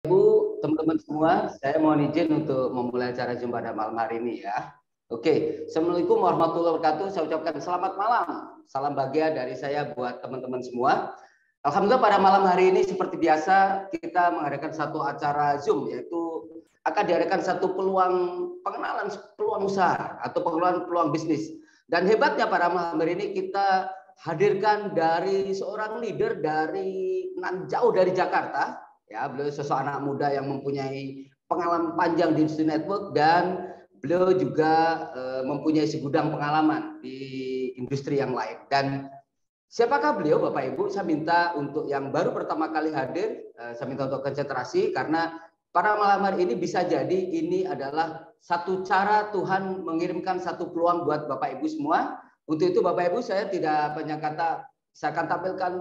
Ibu, teman-teman semua, saya mohon izin untuk memulai acara Zoom pada malam hari ini ya. Oke, Assalamualaikum warahmatullahi wabarakatuh. Saya ucapkan selamat malam. Salam bahagia dari saya buat teman-teman semua. Alhamdulillah pada malam hari ini seperti biasa kita mengadakan satu acara Zoom, yaitu akan diadakan satu pengenalan peluang usaha atau pengenalan peluang bisnis. Dan hebatnya pada malam hari ini kita hadirkan dari seorang leader dari jauh dari Jakarta. Ya, beliau sosok anak muda yang mempunyai pengalaman panjang di industri network dan beliau juga mempunyai segudang pengalaman di industri yang lain. Dan siapakah beliau, Bapak Ibu? Saya minta untuk yang baru pertama kali hadir, saya minta untuk konsentrasi karena pada malam hari ini bisa jadi ini adalah satu cara Tuhan mengirimkan satu peluang buat Bapak Ibu semua. Untuk itu Bapak Ibu saya tidak banyak kata, saya akan tampilkan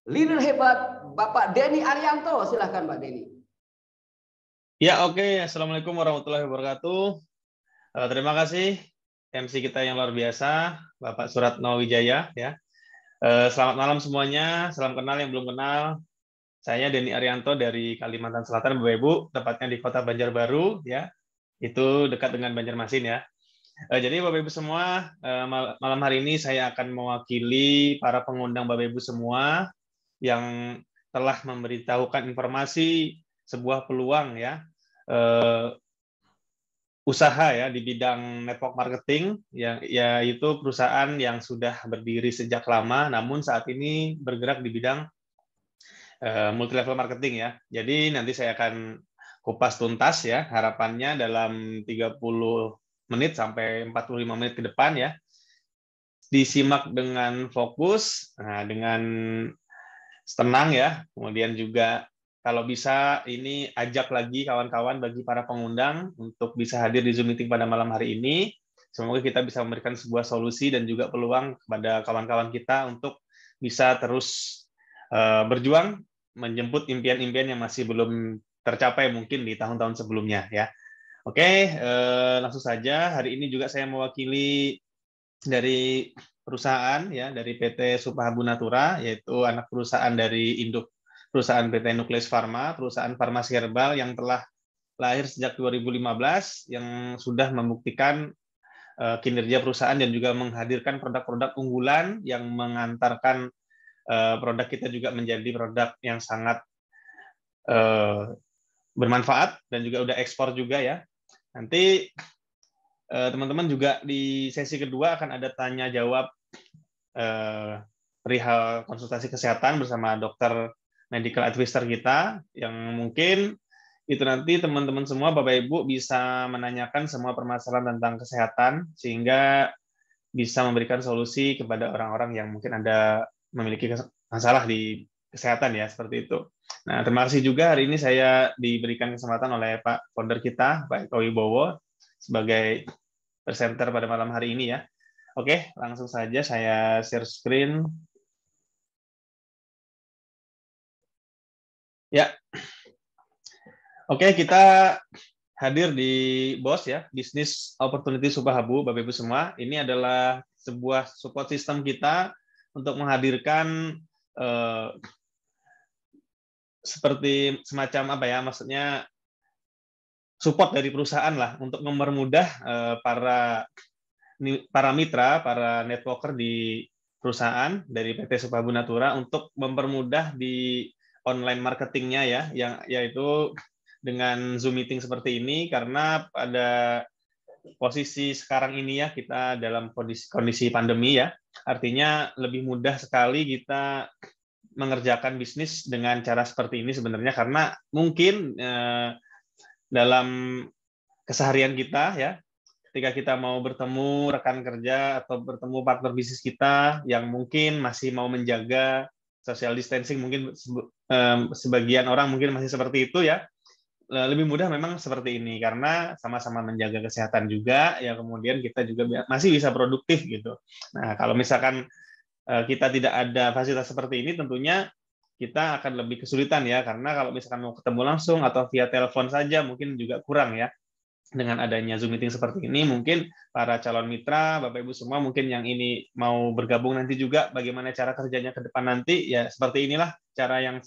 leader hebat, Bapak Denny Arianto. Silahkan Pak Denny. Ya, oke. Assalamualaikum warahmatullahi wabarakatuh. Terima kasih MC kita yang luar biasa, Bapak Suratno Wijaya. Ya. Selamat malam semuanya. Salam kenal yang belum kenal. Saya Denny Arianto dari Kalimantan Selatan, Bapak Ibu, tepatnya di Kota Banjarbaru. Ya, itu dekat dengan Banjarmasin ya. Jadi Bapak Ibu semua, malam hari ini saya akan mewakili para pengundang Bapak Ibu semua yang telah memberitahukan informasi sebuah peluang ya usaha ya di bidang network marketing ya, yaitu perusahaan yang sudah berdiri sejak lama namun saat ini bergerak di bidang multi level marketing ya. Jadi nanti saya akan kupas tuntas ya, harapannya dalam 30 menit sampai 45 menit ke depan ya. Disimak dengan fokus, dengan tenang ya. Kemudian juga kalau bisa ini ajak lagi kawan-kawan bagi para pengundang untuk bisa hadir di Zoom meeting pada malam hari ini. Semoga kita bisa memberikan sebuah solusi dan juga peluang kepada kawan-kawan kita untuk bisa terus berjuang menjemput impian-impian yang masih belum tercapai mungkin di tahun-tahun sebelumnya ya. Oke, langsung saja. Hari ini juga saya mewakili dari perusahaan ya, dari PT Supahabu Natura, yaitu anak perusahaan dari induk perusahaan PT Nukleus Pharma, perusahaan farmasi herbal yang telah lahir sejak 2015 yang sudah membuktikan kinerja perusahaan dan juga menghadirkan produk-produk unggulan yang mengantarkan produk kita juga menjadi produk yang sangat bermanfaat dan juga udah ekspor juga ya. Nanti teman-teman juga di sesi kedua akan ada tanya jawab perihal konsultasi kesehatan bersama dokter medical advisor kita yang mungkin itu nanti teman-teman semua Bapak Ibu bisa menanyakan semua permasalahan tentang kesehatan sehingga bisa memberikan solusi kepada orang-orang yang mungkin ada memiliki masalah di kesehatan ya, seperti itu. Nah, terima kasih juga hari ini saya diberikan kesempatan oleh Pak Founder kita, Pak Eko Wibowo, sebagai presenter pada malam hari ini ya. Oke, langsung saja saya share screen. Ya. Oke, kita hadir di BOS ya, Business Opportunity Supahabu, Bapak Ibu semua. Ini adalah sebuah support system kita untuk menghadirkan seperti semacam apa ya, maksudnya support dari perusahaan lah untuk mempermudah para mitra, para networker di perusahaan dari PT Supahabu Natura untuk mempermudah di online marketingnya ya, yang yaitu dengan Zoom meeting seperti ini karena pada posisi sekarang ini ya kita dalam kondisi pandemi ya, artinya lebih mudah sekali kita mengerjakan bisnis dengan cara seperti ini sebenarnya karena mungkin dalam keseharian kita ya, ketika kita mau bertemu rekan kerja atau bertemu partner bisnis kita yang mungkin masih mau menjaga social distancing, mungkin sebagian orang mungkin masih seperti itu ya, lebih mudah memang seperti ini karena sama-sama menjaga kesehatan juga ya, kemudian kita juga masih bisa produktif gitu. Nah, kalau misalkan kita tidak ada fasilitas seperti ini tentunya kita akan lebih kesulitan ya, karena kalau misalkan mau ketemu langsung atau via telepon saja mungkin juga kurang ya. Dengan adanya Zoom meeting seperti ini, mungkin para calon mitra, Bapak Ibu semua mungkin yang ini mau bergabung nanti juga bagaimana cara kerjanya ke depan nanti, ya seperti inilah cara yang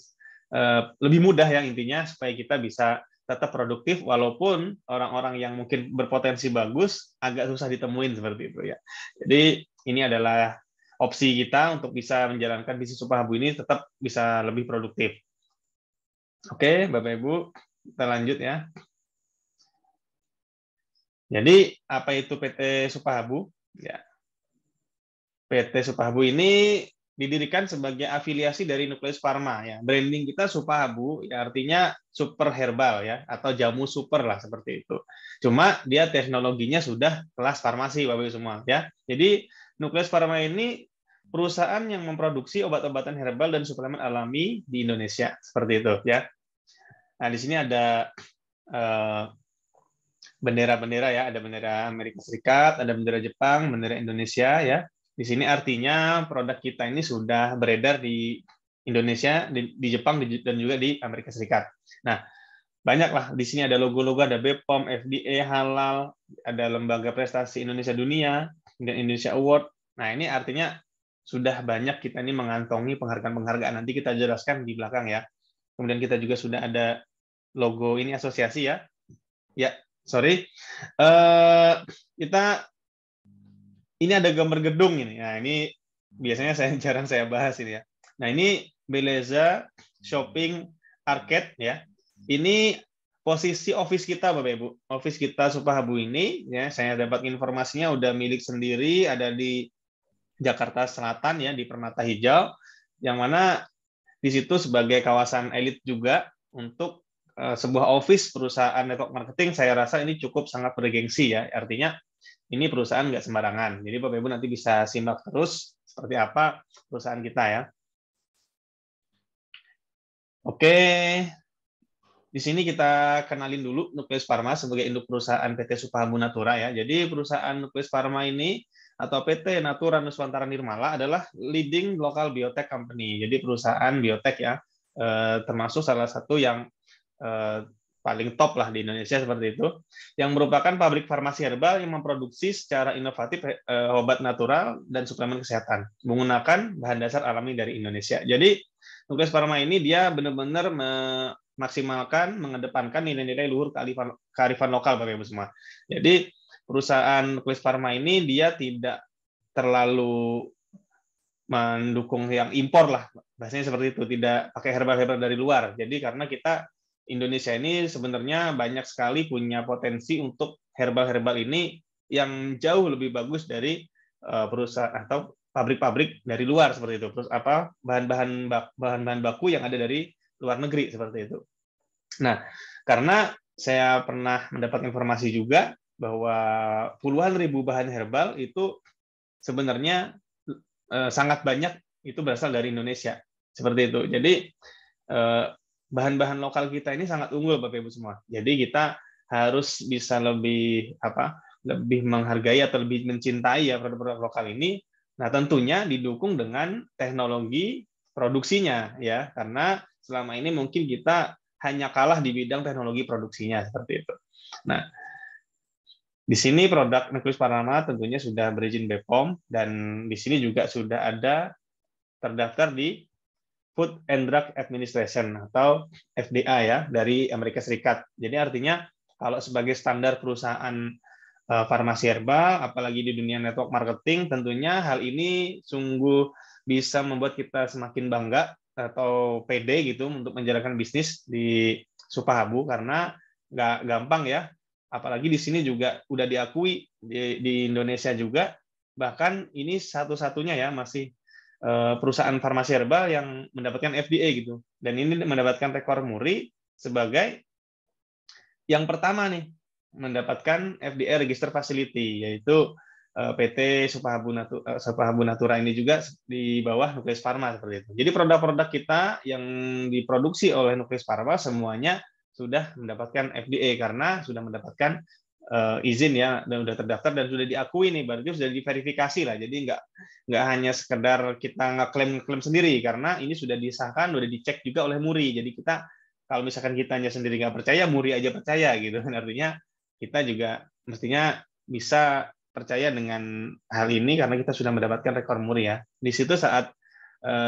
lebih mudah ya intinya, supaya kita bisa tetap produktif walaupun orang-orang yang mungkin berpotensi bagus agak susah ditemuin seperti itu ya. Jadi ini adalah opsi kita untuk bisa menjalankan bisnis Supahabu ini tetap bisa lebih produktif. Oke, Bapak Ibu, kita lanjut ya. Jadi apa itu PT Supahabu? Ya. PT Supahabu ini didirikan sebagai afiliasi dari Nukleus Pharma ya. Branding kita Supahabu ya artinya super herbal ya, atau jamu super lah seperti itu. Cuma dia teknologinya sudah kelas farmasi Bapak Ibu semua ya. Jadi Nukleus Pharma ini perusahaan yang memproduksi obat-obatan herbal dan suplemen alami di Indonesia seperti itu ya. Nah, di sini ada bendera-bendera ya, ada bendera Amerika Serikat, ada bendera Jepang, bendera Indonesia ya. Di sini artinya produk kita ini sudah beredar di Indonesia, di Jepang, dan juga di Amerika Serikat. Nah, banyaklah di sini ada logo-logo, ada BPOM, FDA, halal, ada Lembaga Prestasi Indonesia Dunia, dan Indonesia Award. Nah, ini artinya sudah banyak kita ini mengantongi penghargaan-penghargaan. Nanti kita jelaskan di belakang ya. Kemudian kita juga sudah ada logo ini asosiasi ya. Ya, sorry. Kita ini ada gambar gedung ini. Nah, ini biasanya jarang saya bahas ini ya. Nah, ini Beleza Shopping Arcade ya. Ini posisi office kita Bapak Ibu. Office kita Supahabu ini ya, saya dapat informasinya udah milik sendiri, ada di Jakarta Selatan ya, di Permata Hijau, yang mana di situ sebagai kawasan elit juga untuk sebuah office perusahaan network marketing. Saya rasa ini cukup sangat bergengsi ya. Artinya ini perusahaan nggak sembarangan. Jadi Bapak Ibu nanti bisa simak terus seperti apa perusahaan kita ya. Oke, di sini kita kenalin dulu Nukleus Pharma sebagai induk perusahaan PT Supahabu Natura ya. Jadi perusahaan Nukleus Pharma ini atau PT Natura Nuswantara Nirmala adalah leading local biotech company. Jadi perusahaan biotech ya, termasuk salah satu yang paling top lah di Indonesia seperti itu, yang merupakan pabrik farmasi herbal yang memproduksi secara inovatif obat natural dan suplemen kesehatan menggunakan bahan dasar alami dari Indonesia. Jadi Nukleus Pharma ini dia benar-benar memaksimalkan, mengedepankan nilai-nilai luhur kearifan lokal Bapak Ibu semua. Jadi perusahaan Nukleus Pharma ini dia tidak terlalu mendukung yang impor lah, bahasanya seperti itu, tidak pakai herbal-herbal dari luar. Jadi karena kita Indonesia ini sebenarnya banyak sekali punya potensi untuk herbal-herbal ini yang jauh lebih bagus dari perusahaan atau pabrik-pabrik dari luar seperti itu. Terus apa bahan-bahan baku yang ada dari luar negeri seperti itu. Nah, karena saya pernah mendapat informasi juga bahwa puluhan ribu bahan herbal itu sebenarnya sangat banyak itu berasal dari Indonesia seperti itu. Jadi bahan-bahan lokal kita ini sangat unggul Bapak Ibu semua. Jadi kita harus bisa lebih lebih menghargai atau lebih mencintai ya produk-produk lokal ini. Nah, tentunya didukung dengan teknologi produksinya ya, karena selama ini mungkin kita hanya kalah di bidang teknologi produksinya seperti itu. Nah, di sini produk Nukleus Pharma tentunya sudah berizin BPOM, dan di sini juga sudah ada terdaftar di Food and Drug Administration atau FDA ya dari Amerika Serikat. Jadi artinya kalau sebagai standar perusahaan farmasi herbal, apalagi di dunia network marketing, tentunya hal ini sungguh bisa membuat kita semakin bangga atau pede gitu untuk menjalankan bisnis di Supahabu, karena nggak gampang ya. Apalagi di sini juga udah diakui di Indonesia juga, bahkan ini satu-satunya ya masih perusahaan farmasi herbal yang mendapatkan FDA gitu, dan ini mendapatkan rekor muri sebagai yang pertama nih mendapatkan FDA Register Facility, yaitu PT Supahabu Natura ini juga di bawah Nukleus Pharma seperti itu. Jadi produk-produk kita yang diproduksi oleh Nukleus Pharma semuanya sudah mendapatkan FDA karena sudah mendapatkan izin ya, dan sudah terdaftar dan sudah diakui nih, berarti sudah diverifikasi lah. Jadi nggak hanya sekedar kita ngeklaim sendiri, karena ini sudah disahkan, sudah dicek juga oleh muri. Jadi kita kalau misalkan kita hanya sendiri nggak percaya, muri aja percaya gitu. Artinya kita juga mestinya bisa percaya dengan hal ini karena kita sudah mendapatkan rekor muri ya. Di situ saat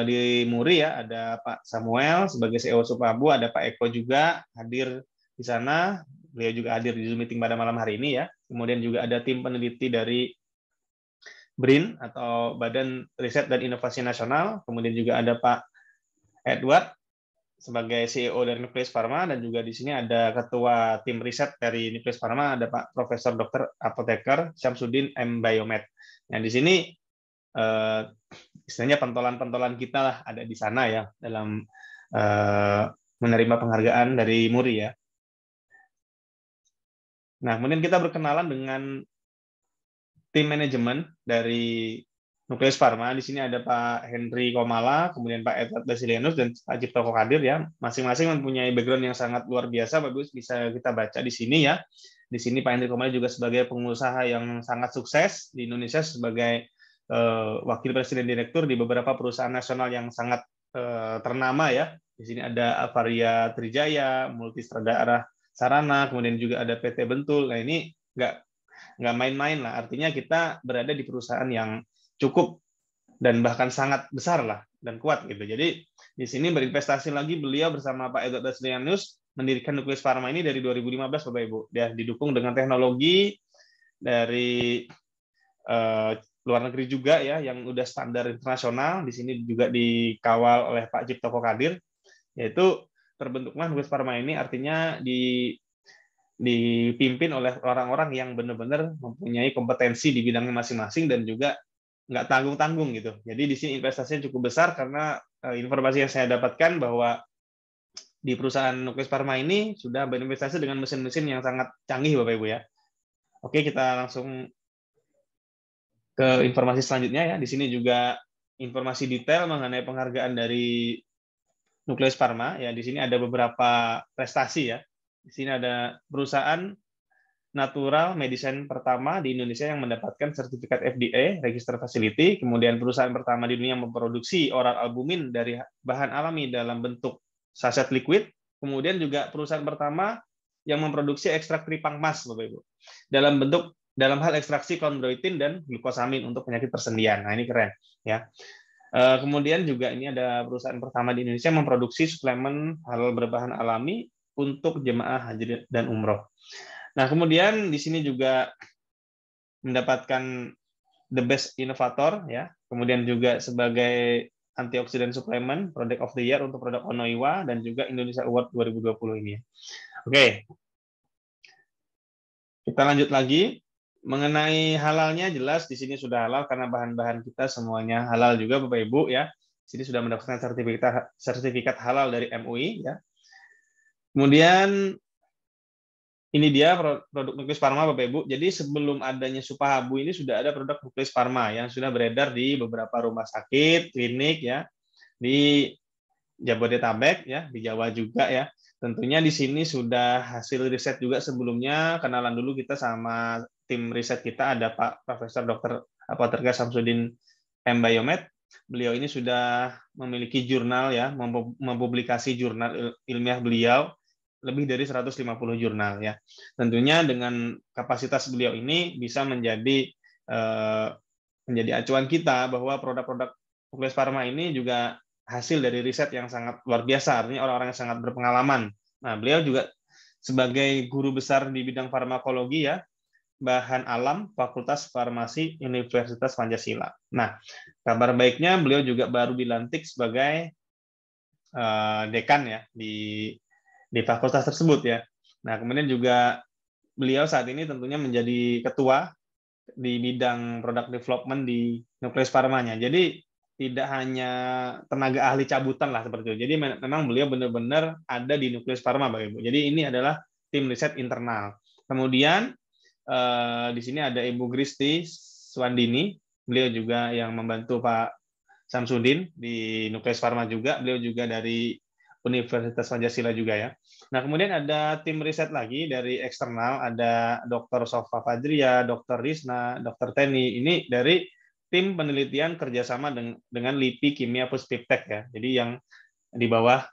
di Muri ya, ada Pak Samuel sebagai CEO Supabu, ada Pak Eko juga hadir di sana. Beliau juga hadir di Zoom meeting pada malam hari ini ya. Kemudian juga ada tim peneliti dari BRIN atau Badan Riset dan Inovasi Nasional. Kemudian juga ada Pak Edward sebagai CEO dari Nucleus Pharma, dan juga di sini ada ketua tim riset dari Nucleus Pharma, ada Pak Profesor Dr. Apoteker Syamsuddin M. Biomed. Nah, di sini istilahnya pentolan-pentolan kita lah ada di sana ya dalam menerima penghargaan dari Muri ya. Nah, kemudian kita berkenalan dengan tim manajemen dari Nucleus Pharma. Di sini ada Pak Henry Komala, kemudian Pak Edward Basilianus, dan Pak Cipto Kokadir ya. Masing-masing mempunyai background yang sangat luar biasa, bagus bisa kita baca di sini ya. Di sini Pak Henry Komala juga sebagai pengusaha yang sangat sukses di Indonesia sebagai wakil presiden direktur di beberapa perusahaan nasional yang sangat ternama ya. Di sini ada Avaria Trijaya, Multistrada Sarana, kemudian juga ada PT Bentul. Nah, ini nggak main-main lah. Artinya kita berada di perusahaan yang cukup dan bahkan sangat besar lah dan kuat gitu. Jadi di sini berinvestasi lagi beliau bersama Pak Edward Basilianus mendirikan Nucleus Pharma ini dari 2015 Bapak Ibu. Dia didukung dengan teknologi dari luar negeri juga ya, yang udah standar internasional. Di sini juga dikawal oleh Pak Cipto Kokadir, yaitu terbentuklah Nucleus Pharma ini artinya dipimpin oleh orang-orang yang benar-benar mempunyai kompetensi di bidangnya masing-masing dan juga nggak tanggung-tanggung gitu. Jadi di sini investasinya cukup besar karena informasi yang saya dapatkan bahwa di perusahaan Nucleus Pharma ini sudah berinvestasi dengan mesin-mesin yang sangat canggih Bapak Ibu ya. Oke, kita langsung ke informasi selanjutnya ya. Di sini juga informasi detail mengenai penghargaan dari Nucleus Pharma ya. Di sini ada beberapa prestasi ya. Di sini ada perusahaan natural medicine pertama di Indonesia yang mendapatkan sertifikat FDA Register Facility, kemudian perusahaan pertama di dunia yang memproduksi oral albumin dari bahan alami dalam bentuk saset liquid, kemudian juga perusahaan pertama yang memproduksi ekstrak tripang emas Bapak Ibu dalam hal ekstraksi kondroitin dan glukosamin untuk penyakit persendian. Nah, ini keren ya. Kemudian juga ini ada perusahaan pertama di Indonesia yang memproduksi suplemen halal berbahan alami untuk jemaah haji dan umroh. Nah, kemudian di sini juga mendapatkan the best innovator ya. Kemudian juga sebagai antioksidan suplemen product of the year untuk produk Onoiwa dan juga Indonesia Award 2020 ini. Oke. Kita lanjut lagi. Mengenai halalnya jelas di sini sudah halal karena bahan-bahan kita semuanya halal juga Bapak Ibu ya. Di sini sudah mendapatkan sertifikat halal dari MUI ya. Kemudian ini dia produk Nucleus Pharma Bapak Ibu. Jadi sebelum adanya Supahabu ini sudah ada produk Nucleus Pharma yang sudah beredar di beberapa rumah sakit, klinik ya, di Jabodetabek ya, di Jawa juga ya. Tentunya di sini sudah hasil riset juga sebelumnya. Kenalan dulu kita sama tim riset kita, ada Pak Profesor Dr. Apoteker Syamsuddin M. Biomed. Beliau ini sudah memiliki jurnal ya, mempublikasi jurnal ilmiah beliau lebih dari 150 jurnal ya. Tentunya dengan kapasitas beliau ini bisa menjadi acuan kita bahwa produk-produk Nucleus Pharma ini juga hasil dari riset yang sangat luar biasa, artinya orang-orang yang sangat berpengalaman. Nah, beliau juga sebagai guru besar di bidang farmakologi ya, bahan alam Fakultas Farmasi Universitas Pancasila. Nah, kabar baiknya beliau juga baru dilantik sebagai dekan ya di fakultas tersebut ya. Nah, kemudian juga beliau saat ini tentunya menjadi ketua di bidang product development di Nucleus Pharma-nya. Jadi tidak hanya tenaga ahli cabutan lah seperti itu. Jadi memang beliau benar-benar ada di Nucleus Pharma, Bapak Ibu. Jadi ini adalah tim riset internal. Kemudian di sini ada Ibu Gristi Swandini, beliau juga yang membantu Pak Syamsuddin di Nucleus Pharma juga. Beliau juga dari Universitas Pancasila juga ya. Nah, kemudian ada tim riset lagi dari eksternal, ada Dr. Sofa Fadria, Dr. Risna, Dr. Teni. Ini dari tim penelitian kerjasama dengan LIPI Kimia Puspiptek ya. Jadi yang di bawah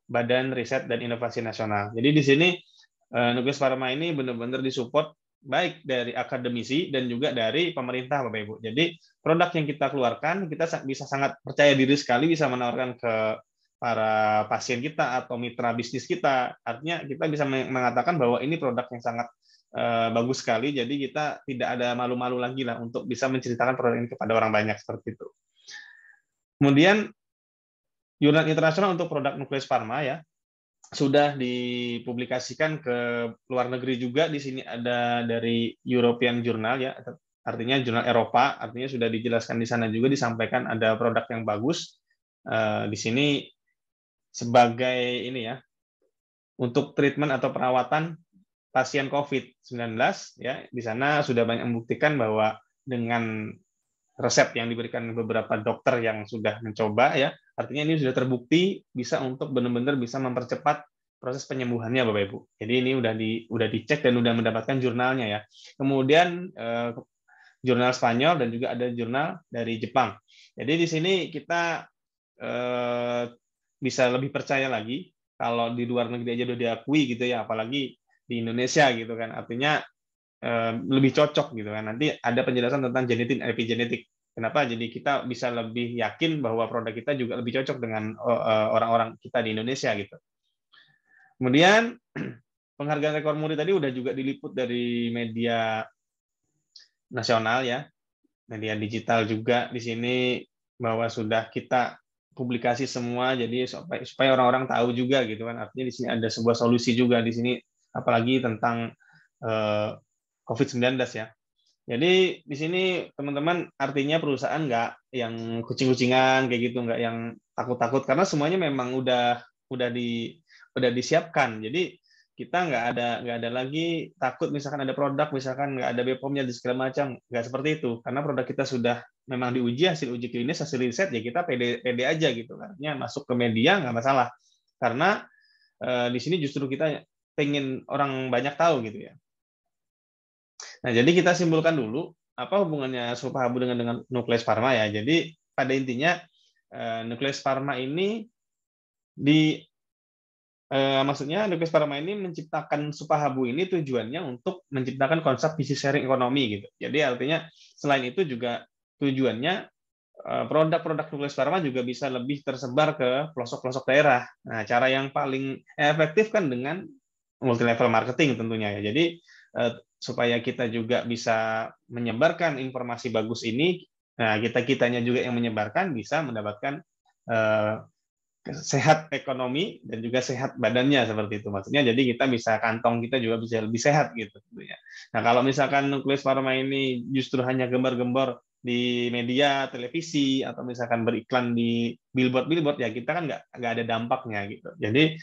Badan Riset dan Inovasi Nasional. Jadi di sini Nucleus Pharma ini benar-benar disupport baik dari akademisi dan juga dari pemerintah, Bapak Ibu. Jadi produk yang kita keluarkan, kita bisa sangat percaya diri sekali bisa menawarkan ke para pasien kita atau mitra bisnis kita. Artinya kita bisa mengatakan bahwa ini produk yang sangat bagus sekali, jadi kita tidak ada malu-malu lagi lah untuk bisa menceritakan produk ini kepada orang banyak seperti itu. Kemudian jurnal internasional untuk produk Nucleus Pharma ya sudah dipublikasikan ke luar negeri juga. Di sini ada dari European Journal ya, artinya jurnal Eropa, artinya sudah dijelaskan di sana juga disampaikan ada produk yang bagus. Di sini sebagai ini ya untuk treatment atau perawatan pasien COVID-19 ya, di sana sudah banyak membuktikan bahwa dengan resep yang diberikan beberapa dokter yang sudah mencoba ya, artinya ini sudah terbukti bisa untuk benar-benar bisa mempercepat proses penyembuhannya Bapak Ibu. Jadi ini udah dicek dan udah mendapatkan jurnalnya ya. Kemudian jurnal Spanyol dan juga ada jurnal dari Jepang. Jadi di sini kita bisa lebih percaya lagi kalau di luar negeri aja udah diakui gitu ya, apalagi di Indonesia gitu kan, artinya lebih cocok gitu kan. Nanti ada penjelasan tentang genetik epigenetik. Kenapa? Jadi kita bisa lebih yakin bahwa produk kita juga lebih cocok dengan orang-orang kita di Indonesia gitu. Kemudian penghargaan rekor muri tadi udah juga diliput dari media nasional ya, media digital juga di sini bahwa sudah kita publikasi semua, jadi supaya orang-orang tahu juga gitu kan. Artinya di sini ada sebuah solusi juga di sini, apalagi tentang COVID-19 ya. Jadi di sini teman-teman artinya perusahaan nggak yang kucing-kucingan kayak gitu, nggak yang takut-takut karena semuanya memang udah disiapkan. Jadi kita nggak ada lagi takut misalkan ada produk misalkan nggak ada BPOM-nya di segala macam, nggak seperti itu karena produk kita sudah memang diuji, hasil uji klinis, hasil riset ya kita pede aja gitu, artinya masuk ke media nggak masalah karena di sini justru kita pengen orang banyak tahu gitu ya. Nah, jadi kita simpulkan dulu apa hubungannya Supahabu dengan Nucleus Pharma ya. Jadi pada intinya Nucleus Pharma ini maksudnya Nucleus Pharma ini menciptakan Supahabu ini tujuannya untuk menciptakan konsep bisnis sharing ekonomi gitu. Jadi artinya selain itu juga tujuannya produk-produk Nucleus Pharma juga bisa lebih tersebar ke pelosok-pelosok daerah. Nah, cara yang paling efektif kan dengan multi level marketing tentunya ya. Jadi supaya kita juga bisa menyebarkan informasi bagus ini, nah kitanya juga yang menyebarkan bisa mendapatkan sehat ekonomi dan juga sehat badannya seperti itu. Maksudnya jadi kita bisa kantong kita juga bisa lebih sehat gitu tentunya. Nah kalau misalkan Nucleus Pharma ini justru hanya gembar-gembor di media televisi atau misalkan beriklan di billboard ya kita kan nggak ada dampaknya gitu. Jadi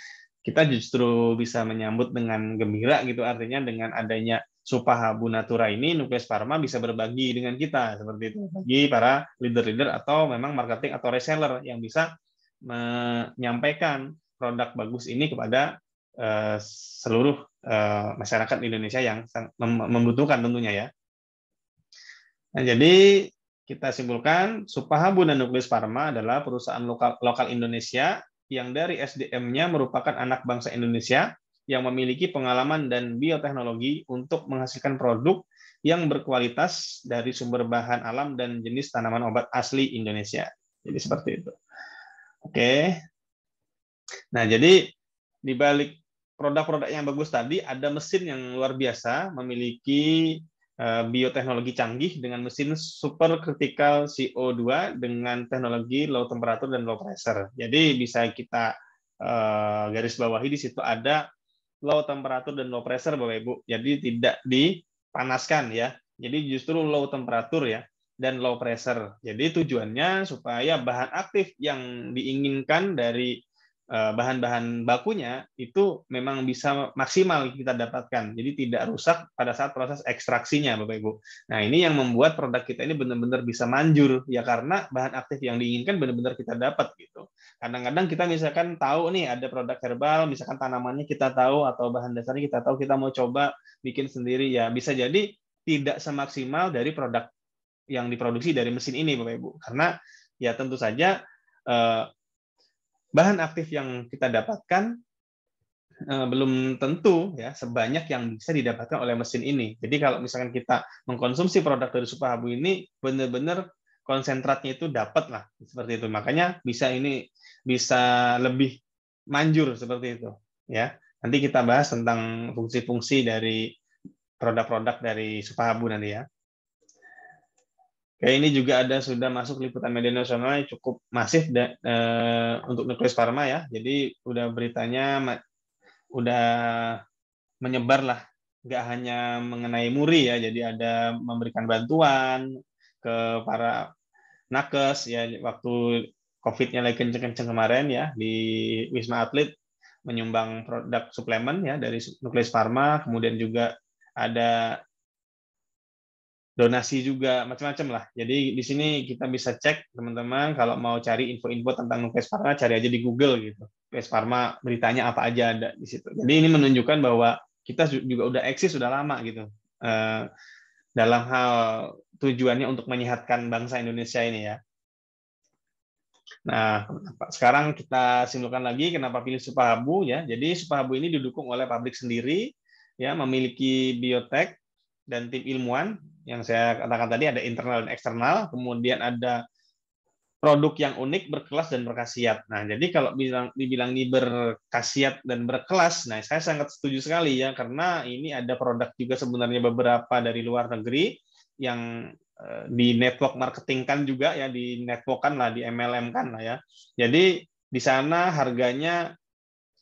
kita justru bisa menyambut dengan gembira gitu, artinya dengan adanya Supahabu Natura ini Nucleus Pharma bisa berbagi dengan kita seperti itu bagi para leader-leader atau memang marketing atau reseller yang bisa menyampaikan produk bagus ini kepada seluruh masyarakat Indonesia yang membutuhkan tentunya ya. Nah, jadi kita simpulkan Supahabu dan Nucleus Pharma adalah perusahaan lokal Indonesia yang dari SDM-nya merupakan anak bangsa Indonesia yang memiliki pengalaman dan bioteknologi untuk menghasilkan produk yang berkualitas dari sumber bahan alam dan jenis tanaman obat asli Indonesia. Jadi seperti itu. Oke. Nah, jadi di balik produk-produk yang bagus tadi ada mesin yang luar biasa memiliki bioteknologi canggih dengan mesin supercritical CO2 dengan teknologi low temperature dan low pressure. Jadi bisa kita garis bawahi di situ ada low temperature dan low pressure Bapak Ibu. Jadi tidak dipanaskan ya. Jadi justru low temperature ya dan low pressure. Jadi tujuannya supaya bahan aktif yang diinginkan dari bahan-bahan bakunya itu memang bisa maksimal kita dapatkan. Jadi tidak rusak pada saat proses ekstraksinya, Bapak Ibu. Nah, ini yang membuat produk kita ini benar-benar bisa manjur ya karena bahan aktif yang diinginkan benar-benar kita dapat gitu. Kadang-kadang kita misalkan tahu nih ada produk herbal, misalkan tanamannya kita tahu atau bahan dasarnya kita tahu, kita mau coba bikin sendiri ya bisa jadi tidak semaksimal dari produk yang diproduksi dari mesin ini, Bapak Ibu. Karena ya tentu saja bahan aktif yang kita dapatkan belum tentu ya sebanyak yang bisa didapatkan oleh mesin ini. Jadi kalau misalkan kita mengkonsumsi produk dari Supahabu ini, benar-benar konsentratnya itu dapat lah seperti itu. Makanya bisa lebih manjur seperti itu. Ya, nanti kita bahas tentang fungsi-fungsi dari produk-produk dari Supahabu nanti ya. Kayak ini juga sudah masuk liputan media nasional yang cukup masif untuk Nukleus Pharma ya. Jadi udah beritanya udah menyebar lah, nggak hanya mengenai Muri ya. Jadi ada memberikan bantuan ke para nakes ya waktu COVID-nya lagi kenceng-kenceng kemarin ya di Wisma Atlet menyumbang produk suplemen ya dari Nukleus Pharma, kemudian juga ada donasi juga macam-macam lah. Jadi di sini kita bisa cek teman-teman kalau mau cari info-info tentang Nukleus Pharma cari aja di Google gitu. Nukleus Pharma beritanya apa aja ada di situ. Jadi ini menunjukkan bahwa kita juga udah eksis sudah lama gitu. Dalam hal tujuannya untuk menyehatkan bangsa Indonesia ini ya. Nah, sekarang kita simpulkan lagi kenapa pilih Supahabu ya. Jadi Supahabu ini didukung oleh pabrik sendiri ya, memiliki biotek dan tim ilmuwan yang saya katakan tadi ada internal dan eksternal, kemudian ada produk yang unik, berkelas dan berkhasiat. Nah, jadi kalau dibilang ini berkhasiat dan berkelas, nah saya sangat setuju sekali ya karena ini ada produk juga sebenarnya beberapa dari luar negeri yang di network marketing kan juga ya, di network kan lah, di MLM kan lah ya. Jadi di sana harganya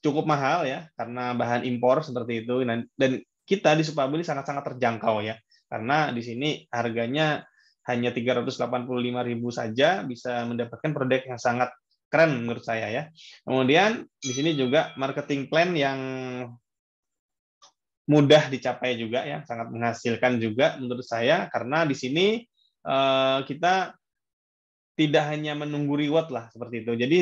cukup mahal ya karena bahan impor seperti itu dan kita di Supahabu ini sangat-sangat terjangkau ya karena di sini harganya hanya 385.000 saja bisa mendapatkan produk yang sangat keren menurut saya ya. Kemudian di sini juga marketing plan yang mudah dicapai juga ya, sangat menghasilkan juga menurut saya karena di sini kita tidak hanya menunggu reward lah seperti itu. Jadi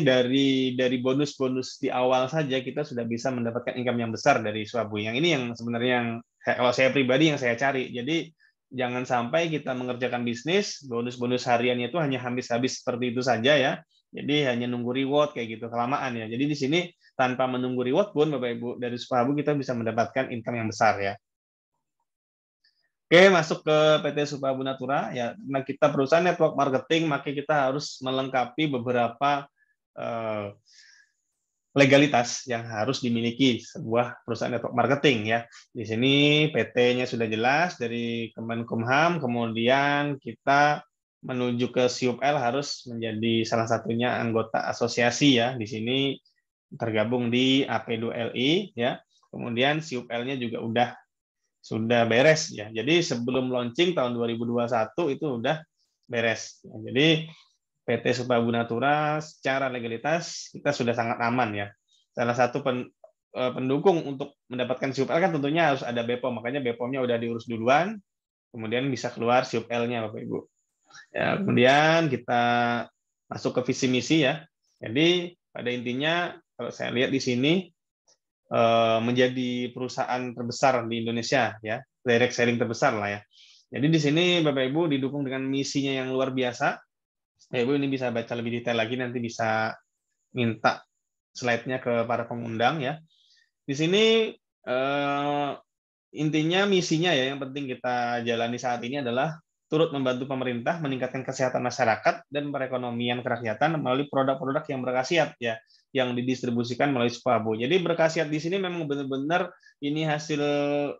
dari bonus-bonus di awal saja kita sudah bisa mendapatkan income yang besar dari Supahabu. Yang ini yang sebenarnya yang kalau saya pribadi yang saya cari. Jadi jangan sampai kita mengerjakan bisnis, bonus-bonus hariannya itu hanya habis-habis seperti itu saja ya. Jadi hanya nunggu reward kayak gitu kelamaan ya. Jadi di sini tanpa menunggu reward pun Bapak Ibu dari Supahabu kita bisa mendapatkan income yang besar ya. Oke, masuk ke PT Supahabu Natura ya. Karena kita perusahaan network marketing, maka kita harus melengkapi beberapa legalitas yang harus dimiliki sebuah perusahaan network marketing ya. Di sini PT-nya sudah jelas dari Kemenkumham, kemudian kita menuju ke SIUPL harus menjadi salah satunya anggota asosiasi ya. Di sini tergabung di AP2LI ya. Kemudian SIUPL-nya juga sudah beres ya. Jadi sebelum launching tahun 2021 itu udah beres. Jadi PT Supahabu Natura secara legalitas kita sudah sangat aman ya. Salah satu pendukung untuk mendapatkan SIUPL kan tentunya harus ada BPOM, makanya BPOM-nya udah diurus duluan, kemudian bisa keluar SIUPL-nya Bapak Ibu. Ya, kemudian kita masuk ke visi misi ya. Jadi pada intinya kalau saya lihat di sini menjadi perusahaan terbesar di Indonesia ya, direct selling terbesar lah ya. Jadi di sini Bapak Ibu didukung dengan misinya yang luar biasa. Bapak Ibu ini bisa baca lebih detail lagi, nanti bisa minta slide-nya ke para pengundang ya. Di sini intinya misinya ya yang penting kita jalani saat ini adalah turut membantu pemerintah meningkatkan kesehatan masyarakat dan perekonomian kerakyatan melalui produk-produk yang berkhasiat ya, yang didistribusikan melalui Supahabu. Jadi berkhasiat di sini memang benar-benar ini hasil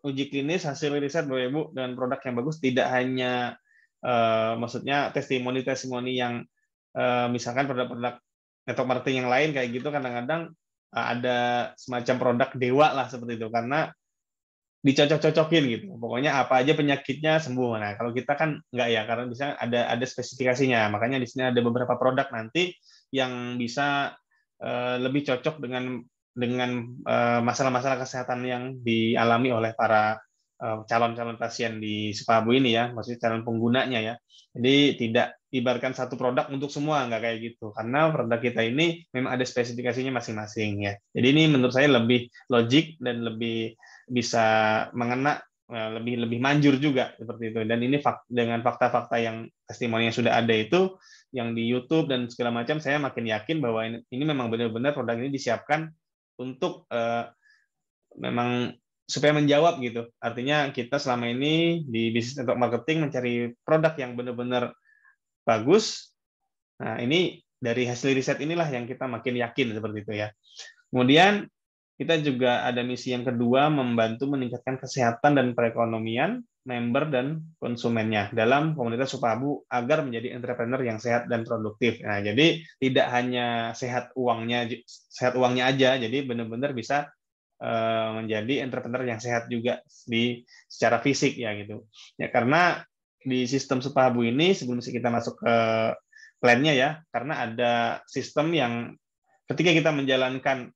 uji klinis, hasil riset Bapak Ibu dengan produk yang bagus, tidak hanya maksudnya testimoni-testimoni yang misalkan produk-produk network marketing yang lain kayak gitu kadang-kadang ada semacam produk dewa lah seperti itu karena dicocok-cocokin gitu. Pokoknya apa aja penyakitnya sembuh. Nah, kalau kita kan enggak ya, karena bisa ada spesifikasinya. Makanya di sini ada beberapa produk nanti yang bisa lebih cocok dengan masalah-masalah kesehatan yang dialami oleh para calon-calon pasien di Supahabu ini ya, maksudnya calon penggunanya ya. Jadi tidak ibaratkan satu produk untuk semua, nggak kayak gitu. Karena produk kita ini memang ada spesifikasinya masing-masing ya. Jadi ini menurut saya lebih logik dan lebih bisa mengena, lebih manjur juga seperti itu. Dan ini dengan fakta-fakta yang testimoni yang sudah ada itu yang di YouTube dan segala macam, saya makin yakin bahwa ini memang benar-benar produk ini disiapkan untuk memang supaya menjawab gitu. Artinya kita selama ini di bisnis network marketing mencari produk yang benar-benar bagus. Nah, ini dari hasil riset inilah yang kita makin yakin seperti itu ya. Kemudian kita juga ada misi yang kedua, membantu meningkatkan kesehatan dan perekonomian member dan konsumennya dalam komunitas Supahabu agar menjadi entrepreneur yang sehat dan produktif. Nah, jadi tidak hanya sehat uangnya aja, jadi benar-benar bisa menjadi entrepreneur yang sehat juga di secara fisik ya gitu. Ya karena di sistem Supahabu ini sebelum kita masuk ke plan-nya ya, karena ada sistem yang ketika kita menjalankan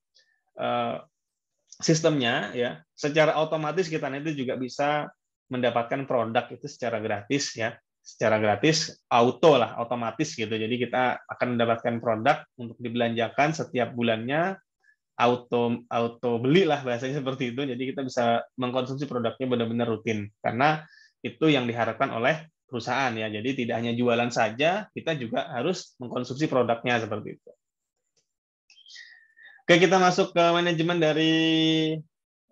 sistemnya ya, secara otomatis kita nanti juga bisa mendapatkan produk itu secara gratis ya, secara gratis otomatis gitu. Jadi kita akan mendapatkan produk untuk dibelanjakan setiap bulannya, auto beli lah bahasanya seperti itu. Jadi kita bisa mengkonsumsi produknya benar-benar rutin karena itu yang diharapkan oleh perusahaan ya. Jadi tidak hanya jualan saja, kita juga harus mengkonsumsi produknya seperti itu. Oke, kita masuk ke manajemen dari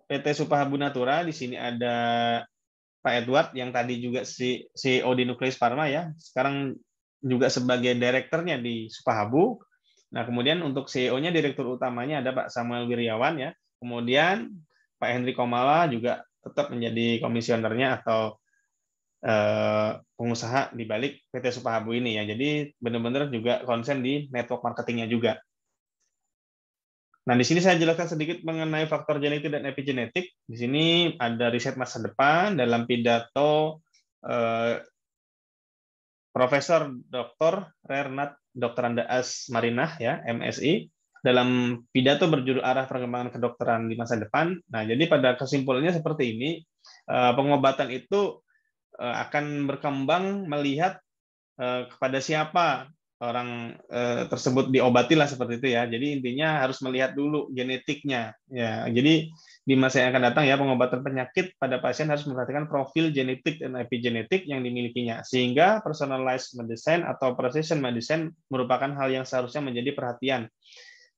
PT Supahabu Natura. Di sini ada Pak Edward yang tadi juga CEO di Nucleus Pharma ya. Sekarang juga sebagai direkturnya di Supahabu. Nah, kemudian untuk CEO-nya, direktur utamanya ada Pak Samuel Wiryawan ya. Kemudian Pak Henry Komala juga tetap menjadi komisionernya atau pengusaha di balik PT Supahabu ini ya. Jadi benar-benar juga konsen di network marketingnya juga. Nah, di sini saya jelaskan sedikit mengenai faktor genetik dan epigenetik. Di sini ada riset masa depan dalam pidato Profesor Dr. Rernat Dr. Anda Asmarinah ya, MSI, dalam pidato berjudul Arah Perkembangan Kedokteran di Masa Depan. Nah, jadi pada kesimpulannya seperti ini, pengobatan itu akan berkembang melihat kepada siapa orang tersebut diobati lah seperti itu ya. Jadi intinya harus melihat dulu genetiknya ya. Jadi di masa yang akan datang ya, pengobatan penyakit pada pasien harus memperhatikan profil genetik dan epigenetik yang dimilikinya, sehingga personalized medicine atau precision medicine merupakan hal yang seharusnya menjadi perhatian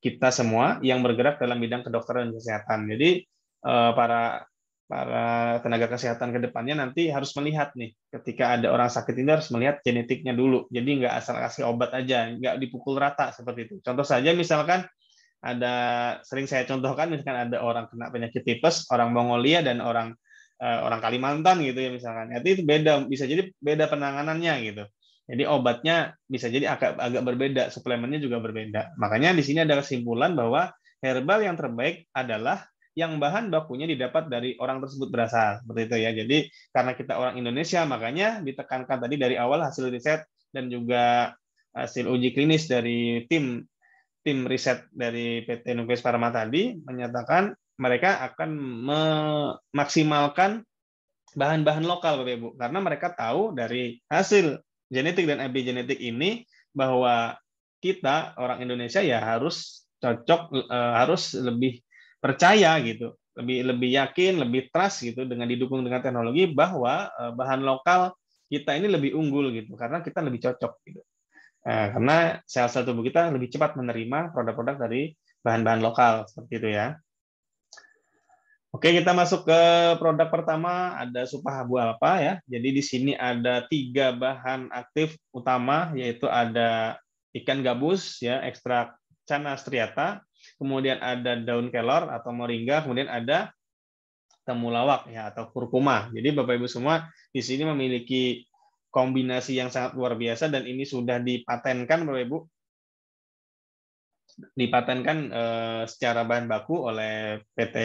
kita semua yang bergerak dalam bidang kedokteran dan kesehatan. Jadi para tenaga kesehatan ke depannya nanti harus melihat nih, ketika ada orang sakit ini harus melihat genetiknya dulu. Jadi nggak asal kasih obat aja, nggak dipukul rata seperti itu. Contoh saja misalkan sering saya contohkan, misalkan ada orang kena penyakit tipes, orang Mongolia dan orang Kalimantan gitu ya misalkan. Itu beda, bisa jadi beda penanganannya gitu. Jadi obatnya bisa jadi agak berbeda, suplemennya juga berbeda. Makanya di sini ada kesimpulan bahwa herbal yang terbaik adalah yang bahan bakunya didapat dari orang tersebut berasal, seperti itu ya. Jadi karena kita orang Indonesia, makanya ditekankan tadi dari awal hasil riset dan juga hasil uji klinis dari tim riset dari PT Nucleus Pharma tadi menyatakan mereka akan memaksimalkan bahan-bahan lokal, Bapak Ibu, karena mereka tahu dari hasil genetik dan epigenetik ini bahwa kita orang Indonesia ya harus cocok, harus lebih percaya gitu, lebih yakin, lebih trust gitu dengan didukung dengan teknologi bahwa bahan lokal kita ini lebih unggul gitu karena kita lebih cocok gitu. Karena sel-sel tubuh kita lebih cepat menerima produk-produk dari bahan-bahan lokal seperti itu ya. Oke, kita masuk ke produk pertama, ada Supahabu Alpha ya. Jadi di sini ada 3 bahan aktif utama, yaitu ada ikan gabus ya, ekstrak Channa striata, kemudian ada daun kelor atau moringa, kemudian ada temulawak ya atau kurkuma. Jadi Bapak Ibu semua di sini memiliki kombinasi yang sangat luar biasa dan ini sudah dipatenkan Bapak Ibu. Dipatenkan secara bahan baku oleh PT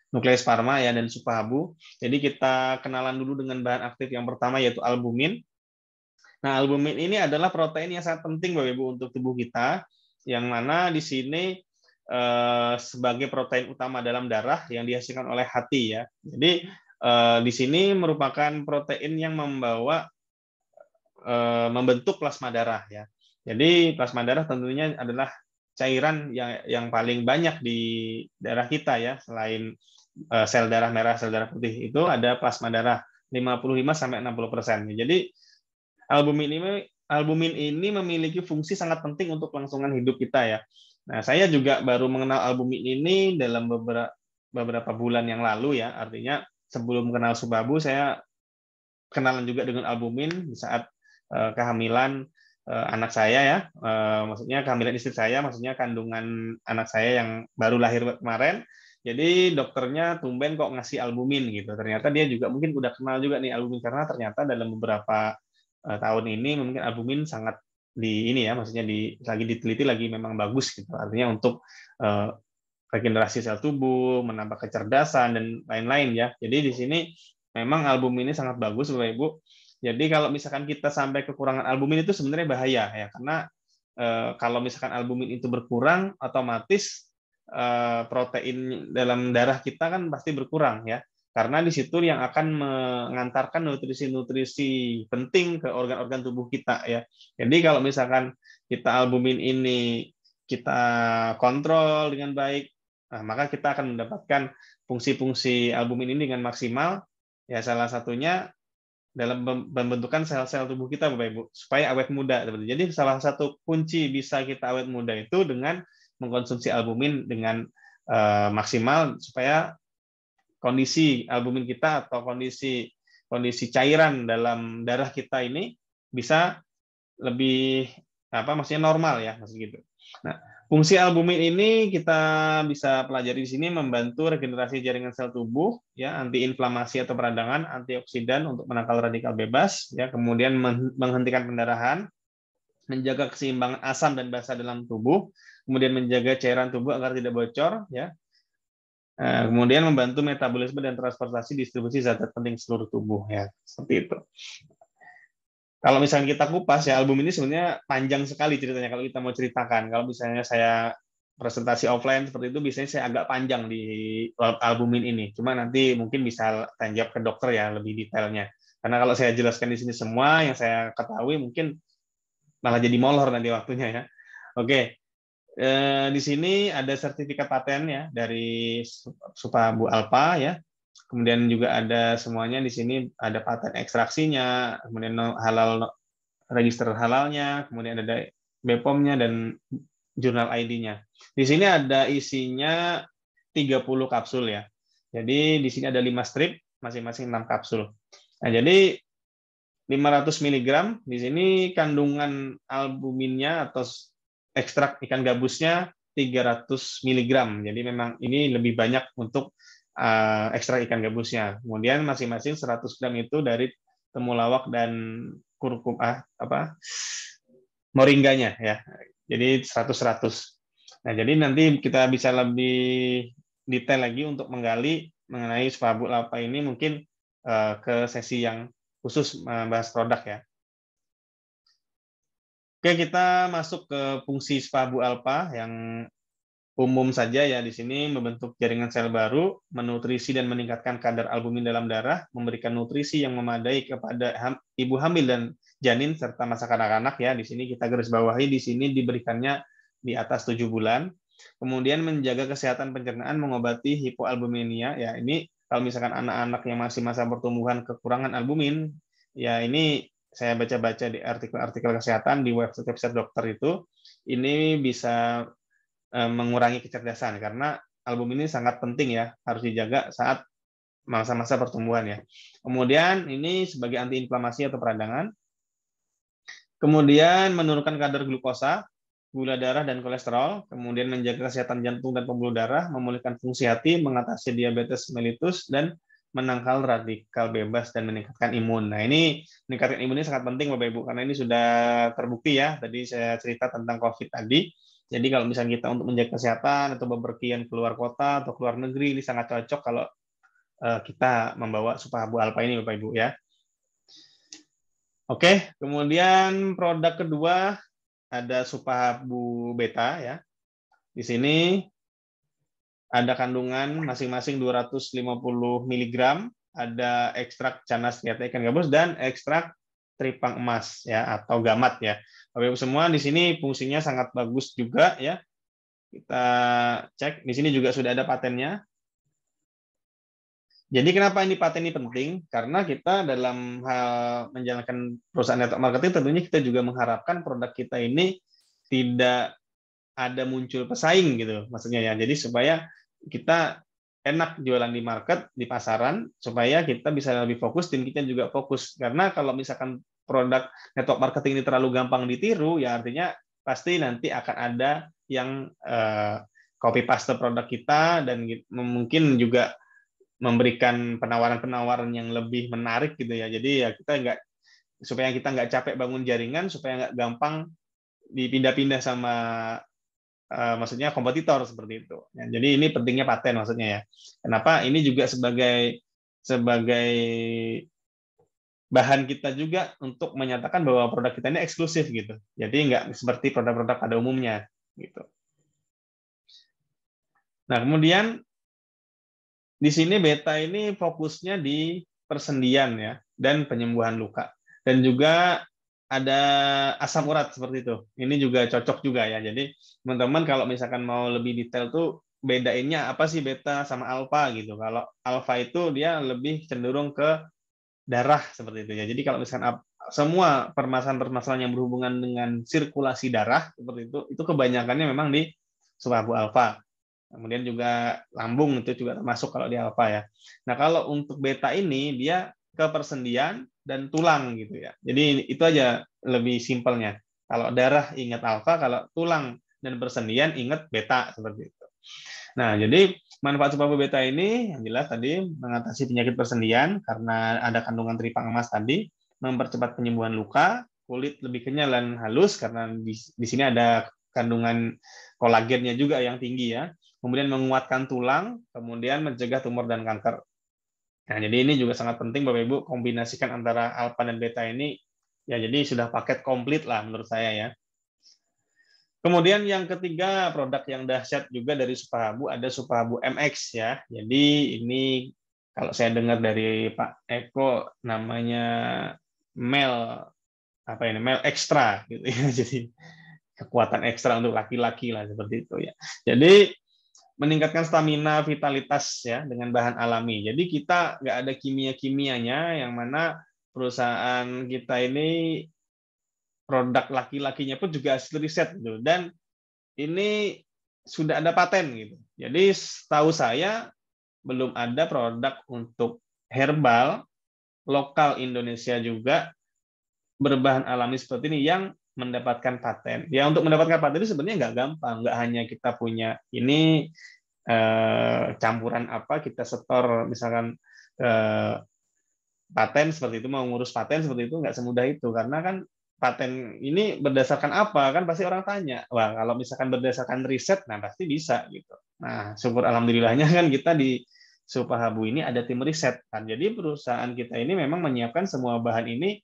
Nucleus Pharma ya dan Supahabu. Jadi kita kenalan dulu dengan bahan aktif yang pertama yaitu albumin. Nah, albumin ini adalah protein yang sangat penting Bapak Ibu untuk tubuh kita, yang mana di sini sebagai protein utama dalam darah yang dihasilkan oleh hati ya. Jadi di sini merupakan protein yang membentuk plasma darah ya. Jadi plasma darah tentunya adalah cairan yang paling banyak di darah kita ya, selain sel darah merah, sel darah putih itu ada plasma darah 55-60%. Jadi albumin ini memiliki fungsi sangat penting untuk kelangsungan hidup kita ya. Nah, saya juga baru mengenal albumin ini dalam beberapa bulan yang lalu ya. Artinya sebelum kenal Subabu saya kenalan juga dengan albumin di saat kehamilan anak saya ya. Maksudnya kehamilan istri saya, maksudnya kandungan anak saya yang baru lahir kemarin. Jadi dokternya tumben kok ngasih albumin gitu. Ternyata dia juga mungkin udah kenal juga nih albumin, karena ternyata dalam beberapa tahun ini mungkin albumin sangat ini ya, maksudnya lagi diteliti, lagi memang bagus gitu. Artinya untuk regenerasi sel tubuh, menambah kecerdasan dan lain-lain ya. Jadi di sini memang albumin ini sangat bagus Bapak Ibu. Jadi kalau misalkan kita sampai kekurangan albumin itu sebenarnya bahaya ya, karena kalau misalkan albumin itu berkurang, otomatis protein dalam darah kita kan pasti berkurang ya, karena di situ yang akan mengantarkan nutrisi-nutrisi penting ke organ-organ tubuh kita ya. Jadi kalau misalkan kita albumin ini kita kontrol dengan baik, nah, maka kita akan mendapatkan fungsi-fungsi albumin ini dengan maksimal ya. Salah satunya dalam pembentukan sel-sel tubuh kita Bapak Ibu, supaya awet muda. Jadi salah satu kunci bisa kita awet muda itu dengan mengkonsumsi albumin dengan maksimal, supaya kondisi albumin kita atau kondisi cairan dalam darah kita ini bisa lebih maksudnya normal ya, maksud gitu. Nah, fungsi albumin ini kita bisa pelajari di sini, membantu regenerasi jaringan sel tubuh ya, antiinflamasi atau peradangan, antioksidan untuk menangkal radikal bebas ya, kemudian menghentikan pendarahan, menjaga keseimbangan asam dan basa dalam tubuh, kemudian menjaga cairan tubuh agar tidak bocor ya. Kemudian membantu metabolisme dan transportasi distribusi zat-zat penting seluruh tubuh ya, seperti itu. Kalau misalnya kita kupas ya, album ini sebenarnya panjang sekali ceritanya kalau kita mau ceritakan. Kalau misalnya saya presentasi offline seperti itu, biasanya saya agak panjang di albumin ini. Cuma nanti mungkin bisa tanya ke dokter ya lebih detailnya. Karena kalau saya jelaskan di sini semua yang saya ketahui, mungkin malah jadi molor nanti waktunya ya. Oke. Di sini ada sertifikat paten ya dari Subabu Alpha ya. Kemudian juga ada semuanya di sini, ada paten ekstraksinya, kemudian halal, register halalnya, kemudian ada BPOM-nya dan jurnal ID-nya. Di sini ada isinya 30 kapsul ya. Jadi di sini ada 5 strip, masing-masing 6 kapsul. Nah, jadi 500 mg di sini kandungan albuminnya atau ekstrak ikan gabusnya 300 mg. Jadi memang ini lebih banyak untuk ekstrak ikan gabusnya. Kemudian masing-masing 100 gram itu dari temulawak dan moringganya ya. Jadi 100-100. Nah, jadi nanti kita bisa lebih detail lagi untuk menggali mengenai Subabu Alpha ini, mungkin ke sesi yang khusus membahas produk ya. Oke, kita masuk ke fungsi Subabu Alpha yang umum saja ya. Di sini membentuk jaringan sel baru, menutrisi dan meningkatkan kadar albumin dalam darah, memberikan nutrisi yang memadai kepada ibu hamil dan janin serta masa kanak-kanak ya. Di sini kita garis bawahi, di sini diberikannya di atas 7 bulan. Kemudian menjaga kesehatan pencernaan, mengobati hipoalbuminemia ya. Ini kalau misalkan anak-anak yang masih masa pertumbuhan kekurangan albumin, ya ini saya baca-baca di artikel-artikel kesehatan di website dokter itu, ini bisa mengurangi kecerdasan, karena albumin ini sangat penting ya, harus dijaga saat masa-masa pertumbuhan ya. Kemudian ini sebagai antiinflamasi atau peradangan. Kemudian menurunkan kadar glukosa, gula darah dan kolesterol, kemudian menjaga kesehatan jantung dan pembuluh darah, memulihkan fungsi hati, mengatasi diabetes mellitus, dan menangkal radikal bebas dan meningkatkan imun. Nah, ini meningkatkan imun ini sangat penting Bapak Ibu, karena ini sudah terbukti ya. Tadi saya cerita tentang COVID tadi. Jadi kalau misalnya kita untuk menjaga kesehatan atau bepergian keluar kota atau keluar negeri, ini sangat cocok kalau kita membawa Subabu Alpha ini Bapak Ibu ya. Oke, kemudian produk kedua ada Subabu Beta ya. Di sini ada kandungan masing-masing 250 mg, ada ekstrak canas liata ikan gabus dan ekstrak tripang emas ya atau gamat ya. Bapak Ibu semua, di sini fungsinya sangat bagus juga ya. Kita cek, di sini juga sudah ada patennya. Jadi kenapa ini paten ini penting? Karena kita dalam hal menjalankan perusahaan network marketing, tentunya kita juga mengharapkan produk kita ini tidak ada muncul pesaing gitu, maksudnya ya. Jadi supaya kita enak jualan di market, di pasaran, supaya kita bisa lebih fokus, tim kita juga fokus. Karena kalau misalkan produk network marketing ini terlalu gampang ditiru, ya artinya pasti nanti akan ada yang copy paste produk kita, dan mungkin juga memberikan penawaran-penawaran yang lebih menarik gitu ya. Jadi ya supaya kita nggak capek bangun jaringan, supaya nggak gampang dipindah-pindah sama maksudnya kompetitor seperti itu. Ya, jadi ini pentingnya paten maksudnya ya. Kenapa? Ini juga sebagai bahan kita juga untuk menyatakan bahwa produk kita ini eksklusif gitu. Jadi nggak seperti produk-produk pada umumnya gitu. Nah, kemudian di sini beta ini fokusnya di persendian ya, dan penyembuhan luka. Dan juga ada asam urat seperti itu. Ini juga cocok juga ya. Jadi teman-teman kalau misalkan mau lebih detail tuh bedainnya apa sih beta sama alfa gitu. Kalau alfa itu dia lebih cenderung ke darah seperti itu ya. Jadi kalau misalkan semua permasalahan-permasalahan yang berhubungan dengan sirkulasi darah seperti itu kebanyakannya memang di subabu alfa. Kemudian juga lambung itu juga termasuk kalau di alfa ya. Nah, kalau untuk beta ini dia ke persendian dan tulang gitu ya. Jadi itu aja lebih simpelnya. Kalau darah ingat alfa, kalau tulang dan persendian ingat beta seperti itu. Nah, jadi manfaat subabu beta ini yang jelas tadi mengatasi penyakit persendian karena ada kandungan tripang emas tadi, mempercepat penyembuhan luka, kulit lebih kenyal dan halus karena di sini ada kandungan kolagennya juga yang tinggi ya. Kemudian menguatkan tulang, kemudian mencegah tumor dan kanker. Nah, jadi ini juga sangat penting Bapak Ibu kombinasikan antara alfa dan beta ini ya, jadi sudah paket komplit lah menurut saya ya. Kemudian yang ketiga produk yang dahsyat juga dari Supahabu ada Supahabu MX ya. Jadi ini kalau saya dengar dari Pak Eko namanya Mel Mel Extra gitu ya. Jadi kekuatan ekstra untuk laki-laki lah seperti itu ya. Jadi meningkatkan stamina, vitalitas ya dengan bahan alami. Jadi kita nggak ada kimia-kimianya, yang mana perusahaan kita ini produk laki-lakinya pun juga hasil riset gitu. Dan ini sudah ada paten gitu. Jadi setahu saya belum ada produk untuk herbal lokal Indonesia juga berbahan alami seperti ini yang mendapatkan paten. Ya untuk mendapatkan paten itu sebenarnya nggak gampang. Nggak hanya kita punya ini campuran apa kita setor misalkan paten seperti itu, mau ngurus paten seperti itu nggak semudah itu, karena kan paten ini berdasarkan apa kan pasti orang tanya. Wah, kalau misalkan berdasarkan riset, nah pasti bisa gitu. Nah, syukur alhamdulillahnya kan kita di Supahabu ini ada tim riset kan. Jadi perusahaan kita ini memang menyiapkan semua bahan ini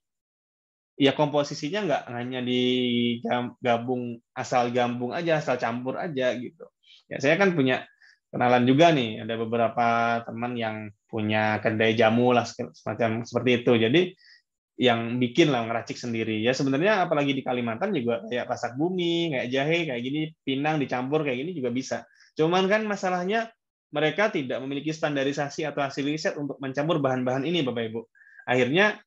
ya, komposisinya nggak hanya digabung asal gabung aja, asal campur aja gitu. Ya saya kan punya kenalan juga nih, ada beberapa teman yang punya kedai jamu lah semacam seperti itu. Jadi yang bikin lah ngeracik sendiri. Ya sebenarnya apalagi di Kalimantan juga kayak pasak bumi, kayak jahe, kayak gini, pinang dicampur kayak gini juga bisa. Cuman kan masalahnya mereka tidak memiliki standarisasi atau hasil riset untuk mencampur bahan-bahan ini, Bapak Ibu. Akhirnya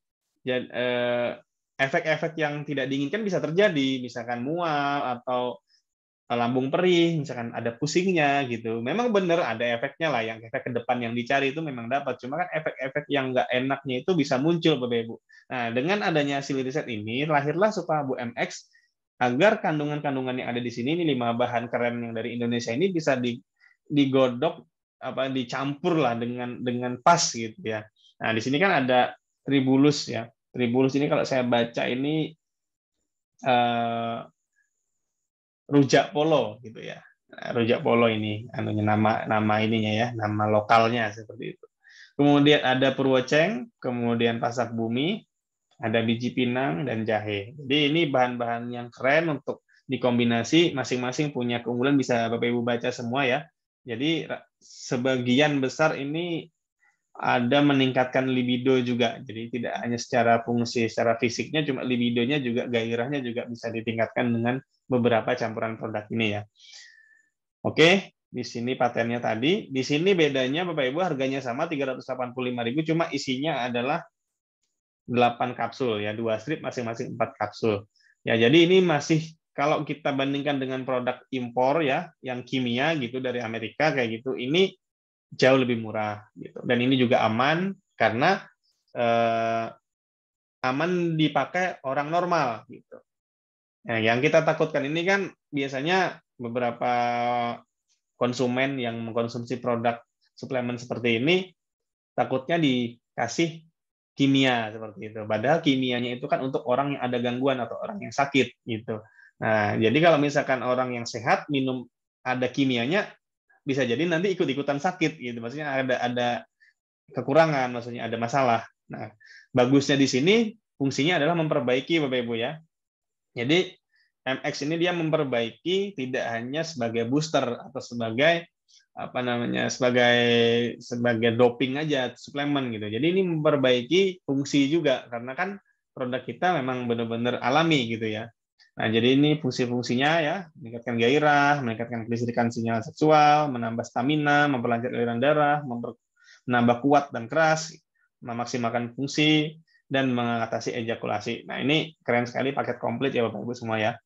efek-efek yang tidak diinginkan bisa terjadi, misalkan mual atau lambung perih, misalkan ada pusingnya gitu. Memang benar ada efeknya lah, yang efek ke depan yang dicari itu memang dapat. Cuma kan efek-efek yang nggak enaknya itu bisa muncul, Bapak Ibu. Nah, dengan adanya hasil riset ini, lahirlah Supahabu MX agar kandungan-kandungan yang ada di sini, ini 5 bahan keren yang dari Indonesia ini bisa digodok, dicampur lah dengan pas gitu ya. Nah, di sini kan ada tribulus ya. Tribulus ini kalau saya baca ini rujak polo gitu ya. Nah, rujak polo ini nama ininya ya, nama lokalnya seperti itu. Kemudian ada purwoceng, kemudian pasak bumi, ada biji pinang dan jahe. Jadi ini bahan-bahan yang keren untuk dikombinasi, masing-masing punya keunggulan, bisa Bapak Ibu baca semua ya. Jadi sebagian besar ini ada meningkatkan libido juga. Jadi tidak hanya secara fungsi, secara fisiknya, cuma libidonya juga, gairahnya juga bisa ditingkatkan dengan beberapa campuran produk ini ya. Oke, di sini patennya tadi. Di sini bedanya Bapak Ibu harganya sama 385.000, cuma isinya adalah 8 kapsul ya, 2 strip masing-masing 4 kapsul. Ya, jadi ini masih kalau kita bandingkan dengan produk impor ya, yang kimia gitu dari Amerika kayak gitu, ini jauh lebih murah gitu. Dan ini juga aman karena aman dipakai orang normal gitu. Nah, yang kita takutkan ini kan biasanya beberapa konsumen yang mengkonsumsi produk suplemen seperti ini takutnya dikasih kimia seperti itu. Padahal kimianya itu kan untuk orang yang ada gangguan atau orang yang sakit gitu. Nah, jadi kalau misalkan orang yang sehat minum ada kimianya, bisa jadi nanti ikut-ikutan sakit gitu. Maksudnya ada kekurangan, maksudnya ada masalah. Nah, bagusnya di sini fungsinya adalah memperbaiki Bapak Ibu ya. Jadi MX ini dia memperbaiki tidak hanya sebagai booster atau sebagai sebagai doping aja suplemen gitu. Jadi ini memperbaiki fungsi juga karena kan produk kita memang benar-benar alami gitu ya. Nah, jadi ini fungsi-fungsinya ya, meningkatkan gairah, meningkatkan kelistrikan sinyal seksual, menambah stamina, memperlancar aliran darah, menambah kuat dan keras, memaksimalkan fungsi dan mengatasi ejakulasi. Nah, ini keren sekali paket komplit ya Bapak Ibu semua ya.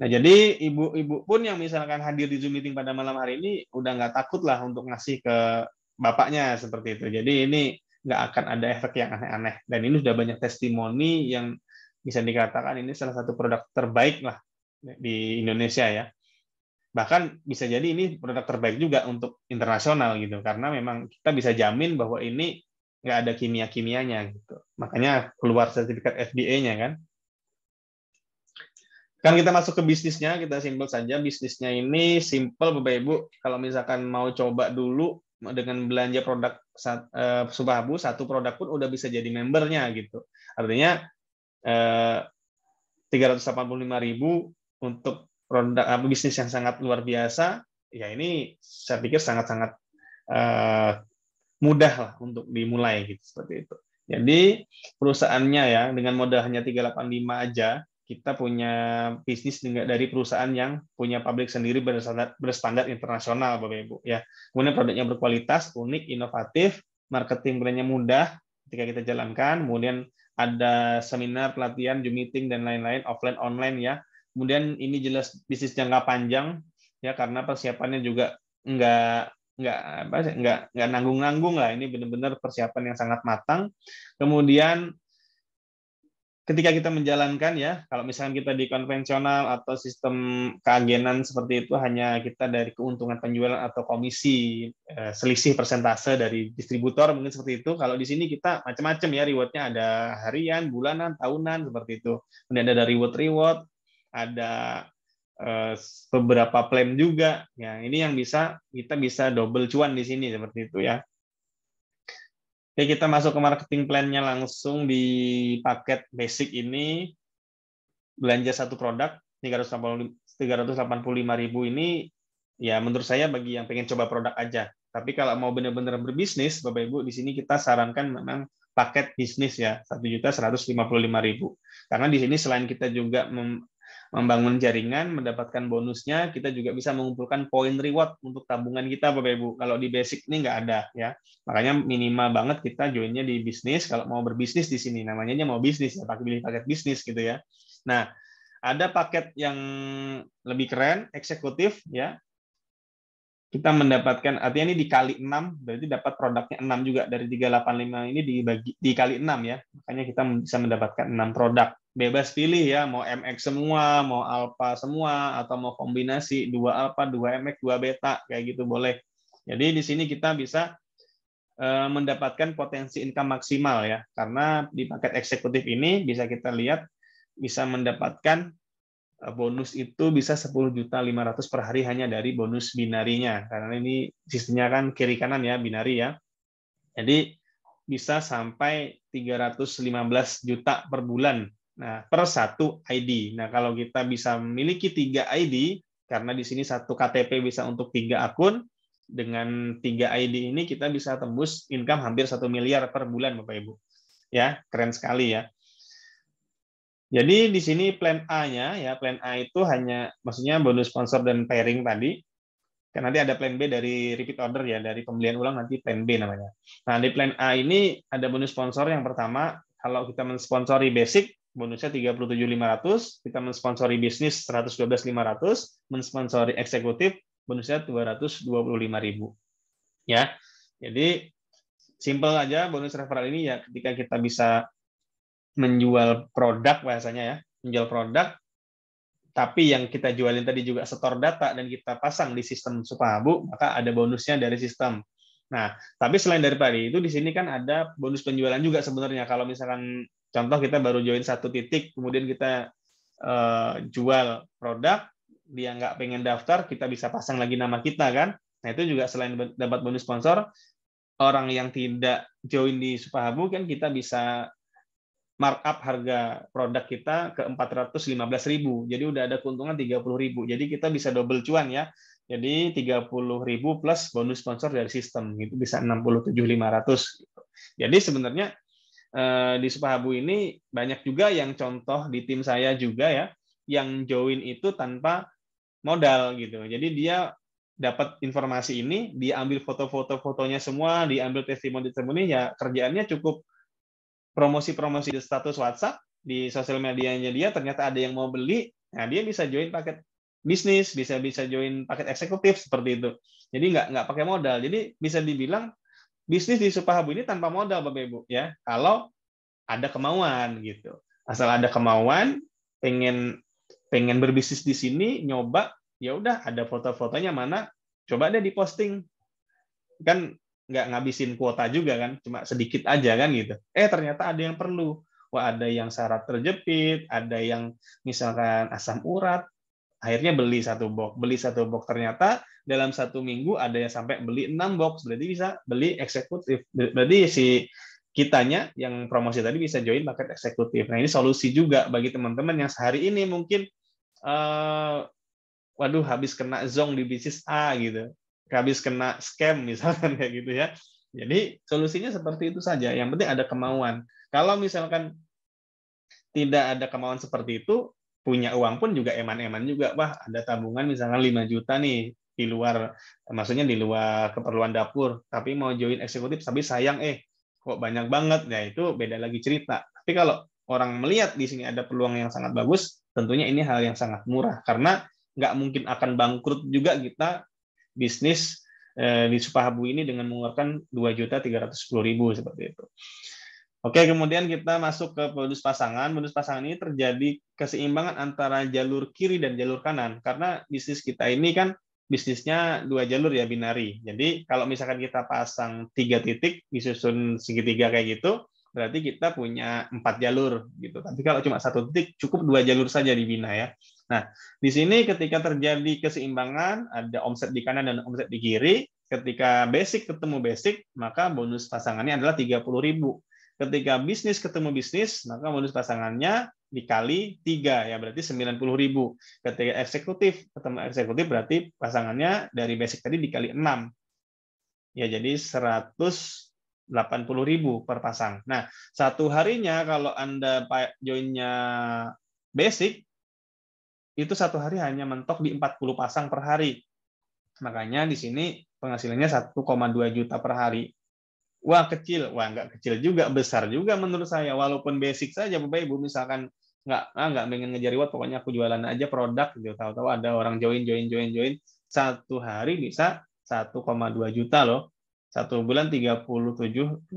Nah, jadi ibu-ibu pun yang misalkan hadir di Zoom meeting pada malam hari ini udah nggak takut lah untuk ngasih ke bapaknya seperti itu. Jadi ini nggak akan ada efek yang aneh-aneh. Dan ini sudah banyak testimoni yang bisa dikatakan ini salah satu produk terbaik lah di Indonesia ya. Bahkan bisa jadi ini produk terbaik juga untuk internasional gitu. Karena memang kita bisa jamin bahwa ini nggak ada kimia-kimianya gitu. Makanya keluar sertifikat FDA-nya kan. Kan kita masuk ke bisnisnya, kita simpel saja. Bisnisnya ini simpel Bapak Ibu. Kalau misalkan mau coba dulu dengan belanja produk Subahabu, satu produk pun udah bisa jadi membernya gitu. Artinya 385.000 untuk produk bisnis yang sangat luar biasa. Ya ini saya pikir sangat-sangat mudah lah untuk dimulai gitu seperti itu. Jadi perusahaannya ya dengan modal hanya 385 aja kita punya bisnis dari perusahaan yang punya pabrik sendiri berstandar internasional Bapak Ibu ya. Kemudian produknya berkualitas, unik, inovatif, marketing brandnya mudah ketika kita jalankan, kemudian ada seminar, pelatihan, Zoom meeting dan lain-lain offline online ya. Kemudian ini jelas bisnis jangka panjang ya karena persiapannya juga nggak nanggung-nanggung lah, ini benar-benar persiapan yang sangat matang. Kemudian ketika kita menjalankan ya, kalau misalnya kita di konvensional atau sistem keagenan seperti itu hanya kita dari keuntungan penjualan atau komisi selisih persentase dari distributor mungkin seperti itu. Kalau di sini kita macam-macam ya rewardnya, ada harian, bulanan, tahunan seperti itu. Kemudian ada reward, ada beberapa plan juga. Ya, ini yang kita bisa double cuan di sini seperti itu ya. Oke, kita masuk ke marketing plan-nya langsung di paket basic ini. Belanja satu produk 385.000 ini ya menurut saya bagi yang pengen coba produk aja. Tapi kalau mau benar-benar berbisnis, Bapak Ibu, di sini kita sarankan memang paket bisnis ya, 1.155.000. Karena di sini selain kita juga membangun jaringan, mendapatkan bonusnya, kita juga bisa mengumpulkan poin reward untuk tabungan kita, Bapak Ibu. Kalau di basic ini nggak ada ya. Makanya minimal banget kita joinnya di bisnis. Kalau mau berbisnis di sini, namanya mau bisnis ya, pilih paket bisnis gitu ya. Nah, ada paket yang lebih keren, eksekutif ya. Kita mendapatkan, artinya ini dikali 6, berarti dapat produknya 6 juga. Dari 385 ini dikali 6 ya. Makanya kita bisa mendapatkan 6 produk. Bebas pilih ya, mau MX semua, mau alpha semua, atau mau kombinasi 2 alpha, 2 MX, 2 beta, kayak gitu boleh. Jadi di sini kita bisa mendapatkan potensi income maksimal ya. Karena di paket eksekutif ini bisa kita lihat bisa mendapatkan bonus itu bisa 10.500.000 per hari hanya dari bonus binarinya. Karena ini sistemnya kan kiri kanan ya, binari ya. Jadi bisa sampai 315 juta per bulan. Nah, per satu ID. Nah, kalau kita bisa memiliki 3 ID, karena di sini satu KTP bisa untuk 3 akun, dengan 3 ID ini kita bisa tembus income hampir 1 miliar per bulan, Bapak Ibu. Ya, keren sekali ya. Jadi di sini plan A-nya ya, plan A itu hanya maksudnya bonus sponsor dan pairing tadi. Kan nanti ada plan B dari repeat order ya, dari pembelian ulang nanti plan B namanya. Nah, di plan A ini ada bonus sponsor yang pertama, kalau kita mensponsori basic bonusnya 37.500, kita mensponsori bisnis 112.500, mensponsori eksekutif bonusnya 225.000. Ya. Jadi simple aja bonus referral ini ya ketika kita bisa menjual produk bahasanya ya, menjual produk tapi yang kita jualin tadi juga setor data dan kita pasang di sistem Supahabu, maka ada bonusnya dari sistem. Nah, tapi selain daripada itu, di sini kan ada bonus penjualan juga sebenarnya. Kalau misalkan contoh kita baru join satu titik, kemudian kita jual produk, dia nggak pengen daftar, kita bisa pasang lagi nama kita kan. Nah, itu juga selain dapat bonus sponsor, orang yang tidak join di Supahabu kan kita bisa markup harga produk kita ke 415.000. Jadi udah ada keuntungan 30.000. Jadi kita bisa double cuan ya. Jadi 30.000 plus bonus sponsor dari sistem itu bisa 67.500. Jadi sebenarnya di Supahabu ini banyak juga yang contoh di tim saya juga ya yang join itu tanpa modal gitu. Jadi dia dapat informasi ini, dia ambil foto-fotonya semua, diambil testimoni-testimoni ya kerjaannya cukup promosi-promosi di status WhatsApp, di sosial medianya dia, ternyata ada yang mau beli, nah dia bisa join paket bisnis, bisa join paket eksekutif seperti itu. Jadi nggak pakai modal. Jadi bisa dibilang bisnis di Supahabu ini tanpa modal, Bapak Ibu ya. Kalau ada kemauan gitu. Asal ada kemauan, pengen berbisnis di sini, nyoba, ya udah ada foto-fotonya mana, coba deh diposting. Kan nggak ngabisin kuota juga kan, cuma sedikit aja kan gitu. Ternyata ada yang perlu. Wah, ada yang syarat terjepit, ada yang misalkan asam urat, akhirnya beli satu box. Ternyata dalam 1 minggu ada yang sampai beli 6 box, berarti bisa beli eksekutif. Berarti si kitanya yang promosi tadi bisa join paket eksekutif. Nah, ini solusi juga bagi teman-teman yang sehari ini mungkin waduh habis kena zong di bisnis A gitu, habis kena scam misalkan kayak gitu ya. Jadi solusinya seperti itu saja. Yang penting ada kemauan. Kalau misalkan tidak ada kemauan seperti itu, punya uang pun juga eman-eman juga. Wah, ada tabungan misalkan 5 juta nih di luar, maksudnya di luar keperluan dapur, tapi mau join eksekutif, tapi sayang kok banyak banget. Nah, itu beda lagi cerita. Tapi kalau orang melihat di sini ada peluang yang sangat bagus, tentunya ini hal yang sangat murah karena nggak mungkin akan bangkrut juga kita bisnis di Supahabu ini dengan mengeluarkan 2.310.000 seperti itu. Oke, kemudian kita masuk ke bonus pasangan. Bonus pasangan ini terjadi keseimbangan antara jalur kiri dan jalur kanan karena bisnis kita ini kan bisnisnya 2 jalur ya, binari. Jadi kalau misalkan kita pasang 3 titik disusun segitiga kayak gitu, berarti kita punya 4 jalur gitu. Tapi kalau cuma 1 titik cukup 2 jalur saja dibina ya. Nah, di sini ketika terjadi keseimbangan, ada omset di kanan dan omset di kiri, ketika basic ketemu basic, maka bonus pasangannya adalah 30.000. Ketika bisnis ketemu bisnis, maka bonus pasangannya dikali 3 ya, berarti 90.000. Ketika eksekutif ketemu eksekutif, berarti pasangannya dari basic tadi dikali 6. Ya, jadi 180.000 per pasang. Nah, satu harinya kalau Anda joinnya basic, itu satu hari hanya mentok di 40 pasang per hari. Makanya di sini penghasilannya 1,2 juta per hari. Wah, kecil. Wah, nggak kecil juga, besar juga menurut saya. Walaupun basic saja, Bapak Ibu, misalkan nggak pengen ngejar reward, pokoknya aku jualan aja produk, gitu. Tahu-tahu ada orang join. Satu hari bisa 1,2 juta loh. Satu bulan 37.200.000.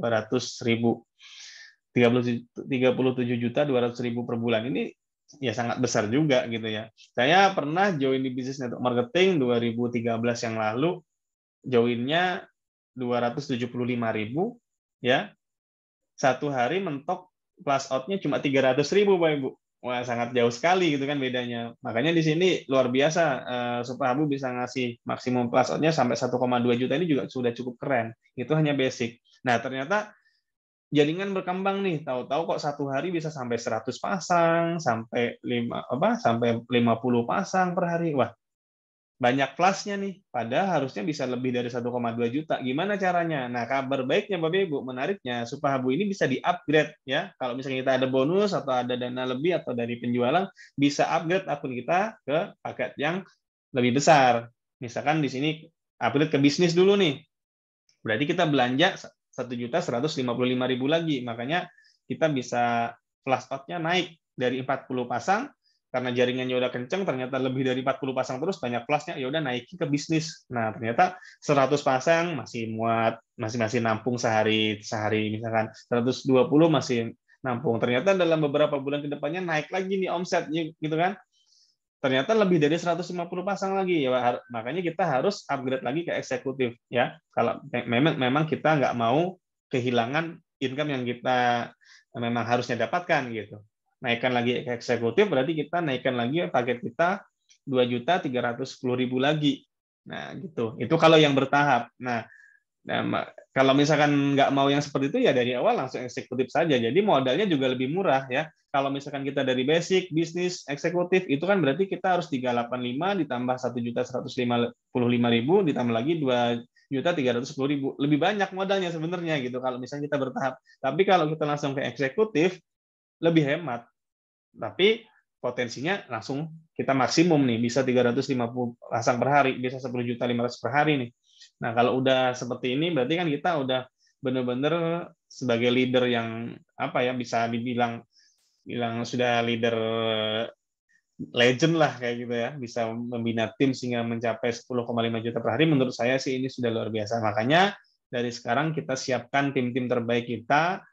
37.200.000 per bulan. Ini ya sangat besar juga gitu ya. Saya pernah join di bisnis network marketing 2013 yang lalu, joinnya 275.000 ya. Satu hari mentok plus out-nya cuma 300.000 Bapak Ibu. Wah, sangat jauh sekali gitu kan bedanya. Makanya di sini luar biasa Supahabu bisa ngasih maksimum plus out-nya sampai 1,2 juta, ini juga sudah cukup keren. Itu hanya basic. Nah, ternyata jaringan berkembang nih, tahu-tahu kok satu hari bisa sampai 100 pasang, sampai 50 pasang per hari. Wah, banyak plusnya nih, padahal harusnya bisa lebih dari 1,2 juta. Gimana caranya? Nah, kabar baiknya Bapak Ibu, menariknya Supahabu ini bisa di-upgrade ya. Kalau misalnya kita ada bonus atau ada dana lebih atau dari penjualan, bisa upgrade akun kita ke paket yang lebih besar. Misalkan di sini upgrade ke bisnis dulu nih. Berarti kita belanja 1.155.000 lagi. Makanya kita bisa flash out-nya naik dari 40 pasang karena jaringannya udah kenceng, ternyata lebih dari 40 pasang terus, banyak plusnya, ya udah naikin ke bisnis. Nah, ternyata 100 pasang masih muat, masih nampung sehari misalkan 120 masih nampung. Ternyata dalam beberapa bulan ke depannya naik lagi nih omsetnya gitu kan. Ternyata lebih dari 150 pasang lagi ya, makanya kita harus upgrade lagi ke eksekutif ya. Kalau memang kita nggak mau kehilangan income yang kita memang harusnya dapatkan gitu. Naikkan lagi ke eksekutif berarti kita naikkan lagi target kita 2.310.000 lagi. Nah, gitu. Itu kalau yang bertahap. Nah, kalau misalkan nggak mau yang seperti itu ya dari awal langsung eksekutif saja. Jadi modalnya juga lebih murah ya. Kalau misalkan kita dari basic, bisnis, eksekutif itu kan berarti kita harus 385 ditambah 1.155.000 ditambah lagi 2.310.000. Lebih banyak modalnya sebenarnya gitu kalau misalnya kita bertahap. Tapi kalau kita langsung ke eksekutif lebih hemat. Tapi potensinya langsung kita maksimum nih, bisa 350 pasang per hari, bisa 10.500.000 per hari nih. Nah, kalau udah seperti ini berarti kan kita udah benar-benar sebagai leader yang apa ya, bisa dibilang sudah leader legend lah kayak gitu ya, bisa membina tim sehingga mencapai 10,5 juta per hari. Menurut saya sih ini sudah luar biasa. Makanya dari sekarang kita siapkan tim-tim terbaik kita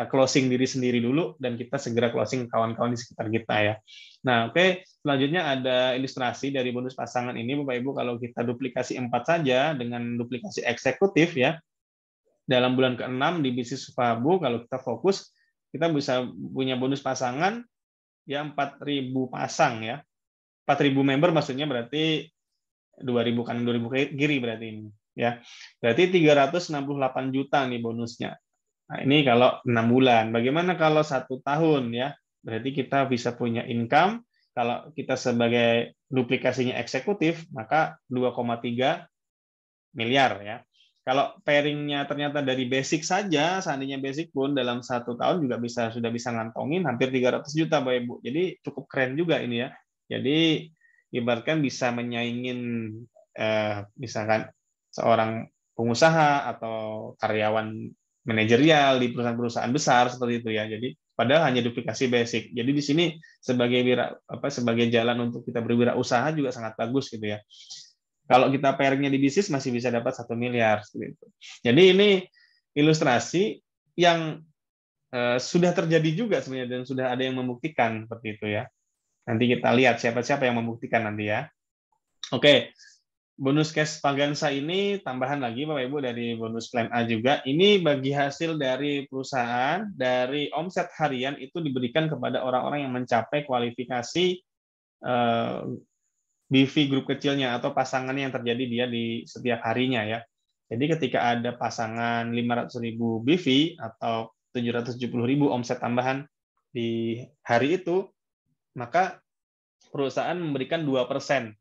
closing diri sendiri dulu, dan kita segera closing kawan-kawan di sekitar kita ya. Nah, oke. Selanjutnya ada ilustrasi dari bonus pasangan ini, Bapak Ibu. Kalau kita duplikasi 4 saja dengan duplikasi eksekutif ya, dalam bulan ke-6 di bisnis Supabu, kalau kita fokus, kita bisa punya bonus pasangan ya 4.000 pasang ya. 4.000 member maksudnya berarti 2.000 kanan 2.000 kiri berarti ini ya. Berarti 368 juta nih bonusnya. Nah, ini kalau 6 bulan. Bagaimana kalau 1 tahun ya? Berarti kita bisa punya income, kalau kita sebagai duplikasinya eksekutif, maka 2,3 miliar ya. Kalau pairingnya ternyata dari basic saja, seandainya basic pun dalam 1 tahun juga sudah bisa ngantongin hampir 300 juta, Bapak Ibu. Jadi cukup keren juga ini ya. Jadi ibaratkan bisa menyaingin misalkan seorang pengusaha atau karyawan manajerial di perusahaan-perusahaan besar seperti itu ya. Jadi padahal hanya duplikasi basic. Jadi di sini sebagai jalan untuk kita berwirausaha juga sangat bagus gitu ya. Kalau kita pairingnya di bisnis masih bisa dapat 1 miliar seperti itu. Jadi ini ilustrasi yang sudah terjadi juga sebenarnya, dan sudah ada yang membuktikan seperti itu ya. Nanti kita lihat siapa-siapa yang membuktikan nanti ya. Oke. Bonus cash Pagansa ini tambahan lagi Bapak Ibu dari bonus plan A juga. Ini bagi hasil dari perusahaan, dari omset harian itu diberikan kepada orang-orang yang mencapai kualifikasi BV grup kecilnya atau pasangannya yang terjadi dia di setiap harinya ya. Jadi ketika ada pasangan 500.000 BV atau 770.000 omset tambahan di hari itu, maka perusahaan memberikan 2%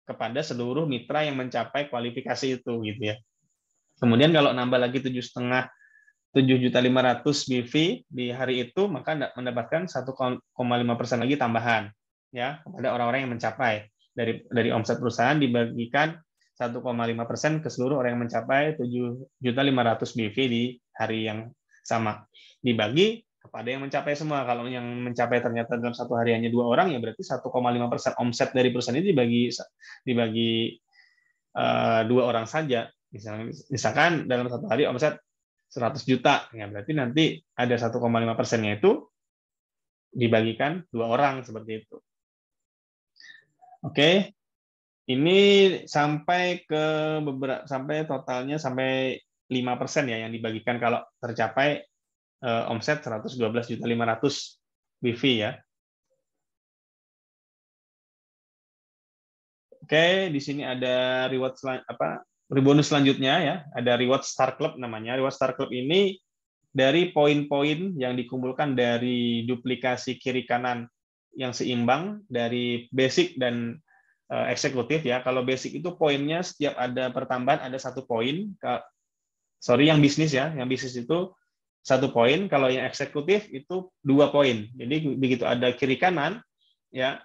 kepada seluruh mitra yang mencapai kualifikasi itu gitu ya. Kemudian kalau nambah lagi 7.500 BV di hari itu, maka mendapatkan 1,5% lagi tambahan ya kepada orang-orang yang mencapai dari omset perusahaan, dibagikan 1,5% ke seluruh orang yang mencapai 7.500 BV di hari yang sama. Dibagi kepada yang mencapai semua. Kalau yang mencapai ternyata dalam 1 hari hanya 2 orang, ya berarti 1,5% omset dari perusahaan ini dibagi 2 orang saja. Misalkan dalam 1 hari omset 100 juta, ya berarti nanti ada 1,5%-nya itu dibagikan 2 orang seperti itu. Oke, ini sampai totalnya sampai 5% ya yang dibagikan kalau tercapai omset 112.500.000 BV ya. Oke, di sini ada bonus selanjutnya ya. Ada reward Star Club namanya. Reward Star Club ini dari poin-poin yang dikumpulkan dari duplikasi kiri kanan yang seimbang dari basic dan eksekutif ya. Kalau basic itu poinnya setiap ada pertambahan ada 1 poin. Yang bisnis ya. Yang bisnis itu 1 poin, kalau yang eksekutif itu 2 poin. Jadi begitu ada kiri kanan, ya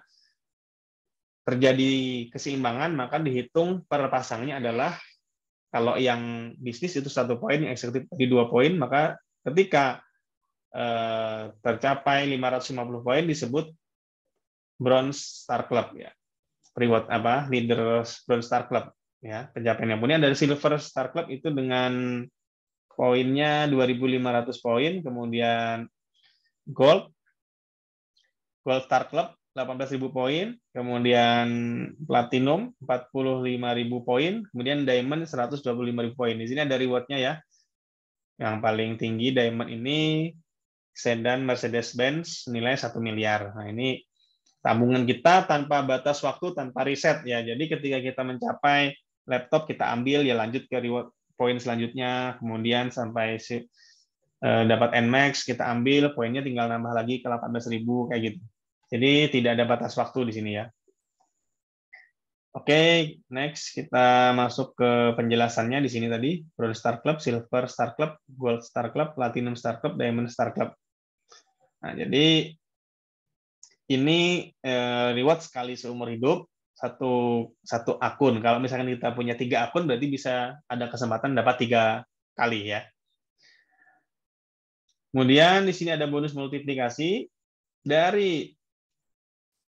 terjadi keseimbangan, maka dihitung per pasangnya adalah kalau yang bisnis itu 1 poin, yang eksekutif di 2 poin, maka ketika tercapai 550 poin disebut Bronze Star Club ya. Reward apa? Leader Bronze Star Club ya, pencapaiannya. Kemudian dari Silver Star Club itu dengan poinnya 2.500 poin, kemudian Gold Star Club 18.000 poin, kemudian Platinum 45.000 poin, kemudian Diamond 125.000 poin. Di sini ada rewardnya ya. Yang paling tinggi Diamond ini sedan Mercedes-Benz nilai 1 miliar. Nah, ini tabungan kita tanpa batas waktu, tanpa riset ya. Jadi ketika kita mencapai laptop, kita ambil ya, lanjut ke reward poin selanjutnya, kemudian sampai dapat NMAX, kita ambil poinnya, tinggal nambah lagi ke 18.000 kayak gitu. Jadi tidak ada batas waktu di sini ya. Oke, next kita masuk ke penjelasannya di sini tadi. Bronze Star Club, Silver Star Club, Gold Star Club, Platinum Star Club, Diamond Star Club. Nah, jadi ini reward sekali seumur hidup, satu akun. Kalau misalkan kita punya 3 akun, berarti bisa ada kesempatan dapat 3 kali ya. Kemudian di sini ada bonus multiplikasi dari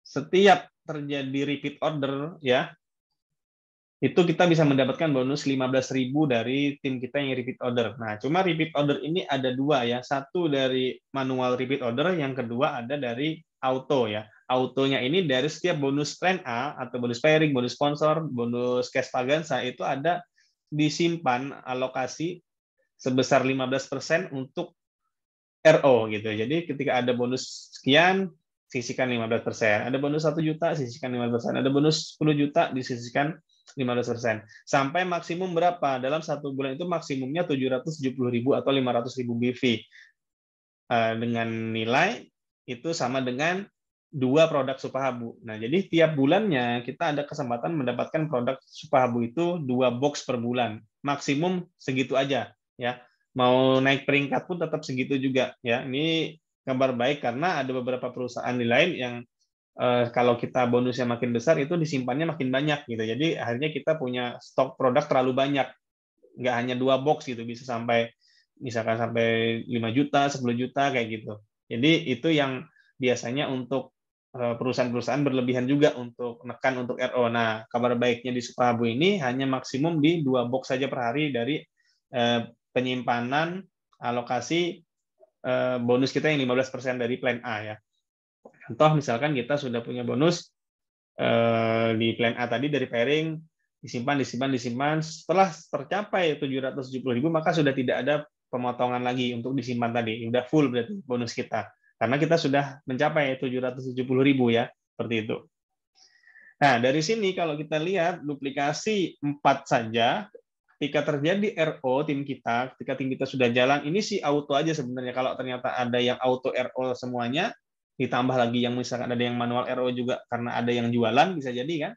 setiap terjadi repeat order ya, itu kita bisa mendapatkan bonus 15.000 dari tim kita yang repeat order. Nah, cuma repeat order ini ada 2 ya, satu dari manual repeat order, yang kedua ada dari auto ya. Autonya ini dari setiap bonus plan A atau bonus pairing, bonus sponsor, bonus cash paganza itu ada disimpan alokasi sebesar 15% untuk RO gitu. Jadi ketika ada bonus sekian, sisihkan 15%. Ada bonus 1 juta, sisihkan 15%. Ada bonus 10 juta, disisihkan 15%. Sampai maksimum berapa? Dalam 1 bulan itu maksimumnya 770.000 atau 500.000 BV. Dengan nilai itu sama dengan 2 produk Supahabu. Nah, jadi tiap bulannya kita ada kesempatan mendapatkan produk Supahabu itu 2 box per bulan. Maksimum segitu aja ya. Mau naik peringkat pun tetap segitu juga ya. Ini kabar baik karena ada beberapa perusahaan di lain yang kalau kita bonusnya makin besar itu disimpannya makin banyak gitu. Jadi akhirnya kita punya stok produk terlalu banyak. Nggak hanya 2 box gitu, bisa sampai misalkan sampai 5 juta, 10 juta kayak gitu. Jadi itu yang biasanya untuk perusahaan-perusahaan berlebihan juga untuk menekan untuk RO. Nah, kabar baiknya di Supahabu ini hanya maksimum di 2 box saja per hari dari penyimpanan alokasi bonus kita yang 15% dari plan A ya. Contoh misalkan kita sudah punya bonus di plan A tadi dari pairing, disimpan, setelah tercapai 770.000 maka sudah tidak ada pemotongan lagi untuk disimpan tadi, sudah full berarti bonus kita. Karena kita sudah mencapai 770.000 ya, seperti itu. Nah, dari sini kalau kita lihat duplikasi 4 saja, ketika terjadi RO tim kita, ketika tim kita sudah jalan, ini sih auto aja sebenarnya. Kalau ternyata ada yang auto RO semuanya, ditambah lagi yang misalkan ada yang manual RO juga karena ada yang jualan, bisa jadi kan.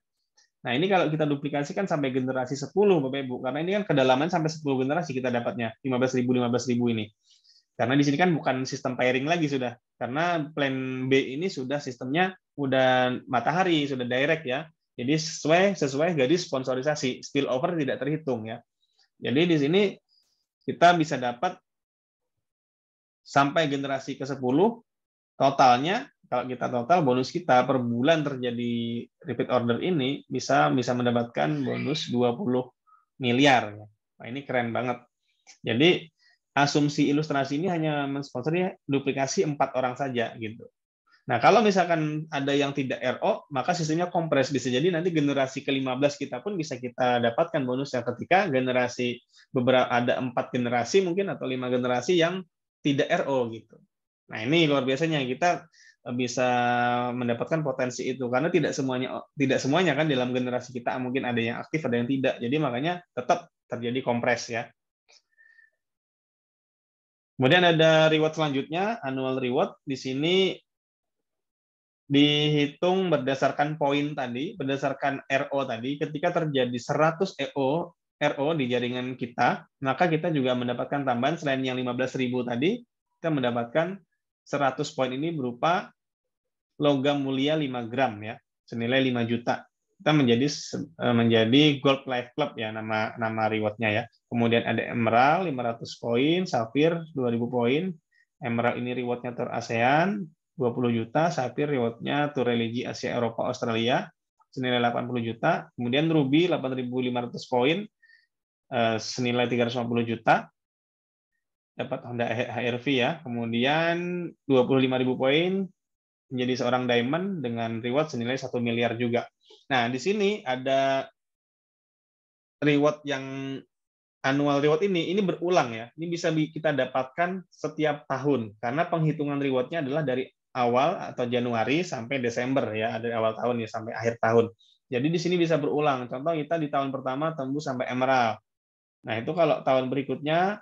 Nah, ini kalau kita duplikasikan sampai generasi 10 Bapak Ibu, karena ini kan kedalaman sampai 10 generasi kita dapatnya, 15.000 ini. Karena di sini kan bukan sistem pairing lagi sudah, karena plan B ini sudah sistemnya udah matahari, sudah direct ya. Jadi sesuai garis sponsorisasi, spillover tidak terhitung ya. Jadi di sini kita bisa dapat sampai generasi ke-10, totalnya kalau kita total bonus kita per bulan terjadi repeat order ini bisa mendapatkan bonus 20 miliar. Nah, ini keren banget. Jadi asumsi ilustrasi ini hanya mensponsori duplikasi 4 orang saja gitu. Nah, kalau misalkan ada yang tidak RO, maka sistemnya kompres. Bisa jadi nanti generasi ke-15 kita pun bisa kita dapatkan bonusnya ketika generasi ada 4 generasi mungkin atau 5 generasi yang tidak RO gitu. Nah, ini luar biasanya kita bisa mendapatkan potensi itu karena tidak semuanya kan dalam generasi kita mungkin ada yang aktif, ada yang tidak. Jadi makanya tetap terjadi kompres ya. Kemudian ada reward selanjutnya, annual reward. Di sini dihitung berdasarkan poin tadi, berdasarkan RO tadi. Ketika terjadi 100 RO di jaringan kita, maka kita juga mendapatkan tambahan selain yang 15.000 tadi, kita mendapatkan 100 poin ini berupa logam mulia 5 gram ya, senilai 5 juta. Kita menjadi Gold Life Club ya nama rewardnya ya. Kemudian ada Emerald 500 poin, Sapphire 2.000 poin. Emerald ini rewardnya Tour ASEAN, 20 juta, Sapphire rewardnya Tour Religi Asia Eropa Australia senilai 80 juta, kemudian Ruby 8.500 poin senilai 350 juta, dapat Honda HR-V ya, kemudian 25.000 poin menjadi seorang Diamond dengan reward senilai 1 miliar juga. Nah, di sini ada reward yang annual reward ini berulang ya. Ini bisa kita dapatkan setiap tahun karena penghitungan rewardnya adalah dari awal atau Januari sampai Desember ya, dari awal tahun ya sampai akhir tahun. Jadi di sini bisa berulang. Contoh kita di tahun pertama tembus sampai Emerald. Nah, itu kalau tahun berikutnya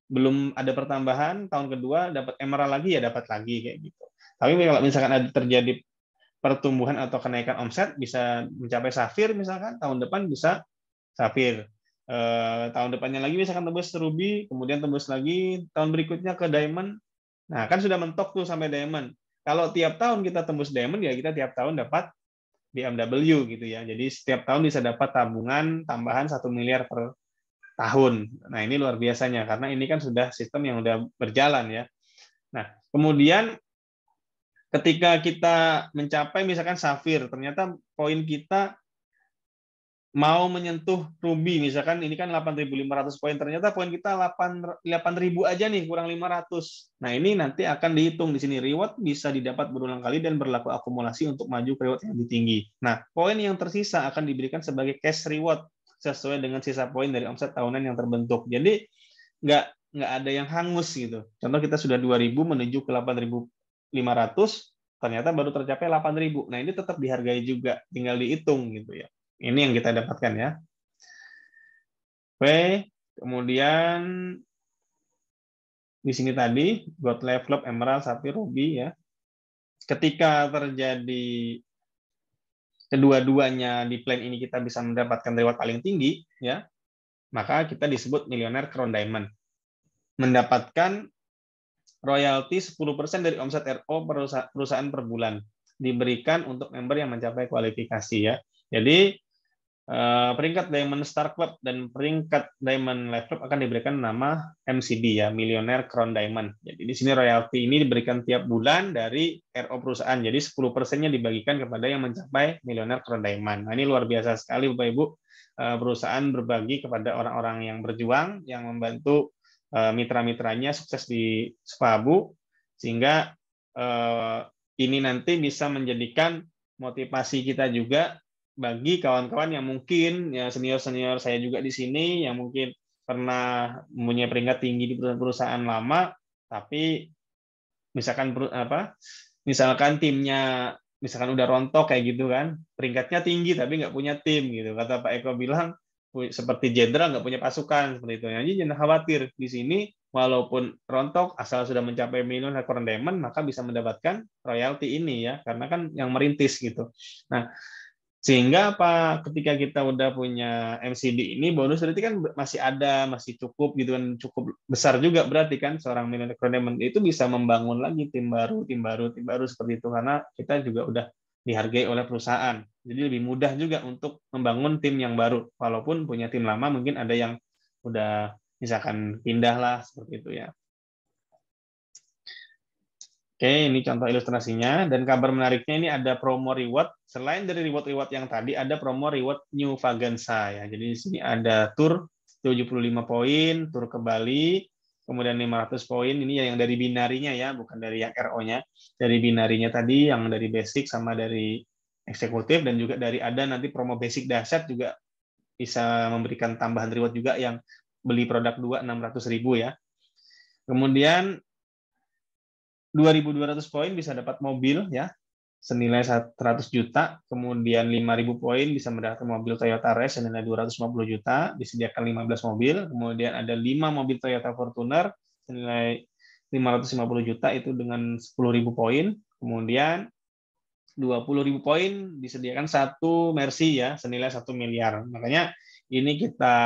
belum ada pertambahan, tahun kedua dapat Emerald lagi ya dapat lagi kayak gitu. Tapi kalau misalkan ada terjadi pertumbuhan atau kenaikan omset bisa mencapai Sapphire misalkan, tahun depan bisa Sapphire. Tahun depannya lagi misalkan tembus Ruby, kemudian tembus lagi tahun berikutnya ke Diamond. Nah, kan sudah mentok tuh sampai Diamond. Kalau tiap tahun kita tembus Diamond ya kita tiap tahun dapat BMW gitu ya. Jadi setiap tahun bisa dapat tabungan tambahan 1 miliar per tahun. Nah, ini luar biasanya karena ini kan sudah sistem yang sudah berjalan ya. Nah, kemudian ketika kita mencapai misalkan Sapphire, ternyata poin kita mau menyentuh Ruby, misalkan ini kan 8.500 poin, ternyata poin kita 8.000 aja nih, kurang 500. Nah, ini nanti akan dihitung di sini. Reward bisa didapat berulang kali dan berlaku akumulasi untuk maju ke reward yang lebih tinggi. Nah, poin yang tersisa akan diberikan sebagai cash reward sesuai dengan sisa poin dari omset tahunan yang terbentuk. Jadi, nggak ada yang hangus gitu. Contoh kita sudah 2.000 menuju ke 8.500, ternyata baru tercapai 8.000. Nah, ini tetap dihargai juga, tinggal dihitung gitu ya. Ini yang kita dapatkan ya. Oke, kemudian di sini tadi God Level Up, Emerald, Sapphire, Ruby ya. Ketika terjadi kedua-duanya di plan ini kita bisa mendapatkan reward paling tinggi ya, maka kita disebut milioner Crown Diamond. Mendapatkan royalti 10% dari omset RO perusahaan per bulan diberikan untuk member yang mencapai kualifikasi ya. Jadi peringkat Diamond Star Club dan peringkat Diamond Life Club akan diberikan nama MCD ya, Millionaire Crown Diamond. Jadi di sini royalti ini diberikan tiap bulan dari RO perusahaan. Jadi 10%-nya dibagikan kepada yang mencapai Millionaire Crown Diamond. Nah, ini luar biasa sekali Bapak Ibu. Perusahaan berbagi kepada orang-orang yang berjuang, yang membantu mitra-mitranya sukses di Sepabu, sehingga ini nanti bisa menjadikan motivasi kita juga bagi kawan-kawan yang mungkin ya senior-senior saya juga di sini yang mungkin pernah mempunyai peringkat tinggi di perusahaan lama, tapi misalkan timnya misalkan udah rontok kayak gitu kan, peringkatnya tinggi tapi nggak punya tim gitu. Kata Pak Eko bilang seperti jenderal nggak punya pasukan seperti itu. Jadi jangan khawatir di sini walaupun rontok asal sudah mencapai Millionaire Crown Diamond maka bisa mendapatkan royalti ini ya karena kan yang merintis gitu. Nah, sehingga ketika kita udah punya MCD ini bonus berarti kan masih cukup gitu kan, cukup besar juga berarti kan seorang Millionaire Crown Diamond itu bisa membangun lagi tim baru seperti itu karena kita juga udah dihargai oleh perusahaan. Jadi lebih mudah juga untuk membangun tim yang baru walaupun punya tim lama mungkin ada yang udah misalkan pindah lah seperti itu ya. Oke, ini contoh ilustrasinya. Dan kabar menariknya ini ada promo reward. Selain dari reward-reward yang tadi, ada promo reward New Vagansa. Ya. Jadi di sini ada tour 75 poin, tour ke Bali, kemudian 500 poin. Ini yang dari binarinya ya, bukan dari yang RO-nya. Dari binarinya tadi, yang dari basic sama dari eksekutif, dan juga dari ada nanti promo basic dahsyat juga bisa memberikan tambahan reward juga yang beli produk 2, 600.000 ya. Kemudian 2.200 poin bisa dapat mobil ya senilai 100 juta, kemudian 5.000 poin bisa mendapatkan mobil Toyota Race senilai 250 juta, disediakan 15 mobil, kemudian ada 5 mobil Toyota Fortuner senilai 550 juta itu dengan 10.000 poin, kemudian 20.000 poin disediakan 1 Mercy ya senilai 1 miliar. Makanya ini kita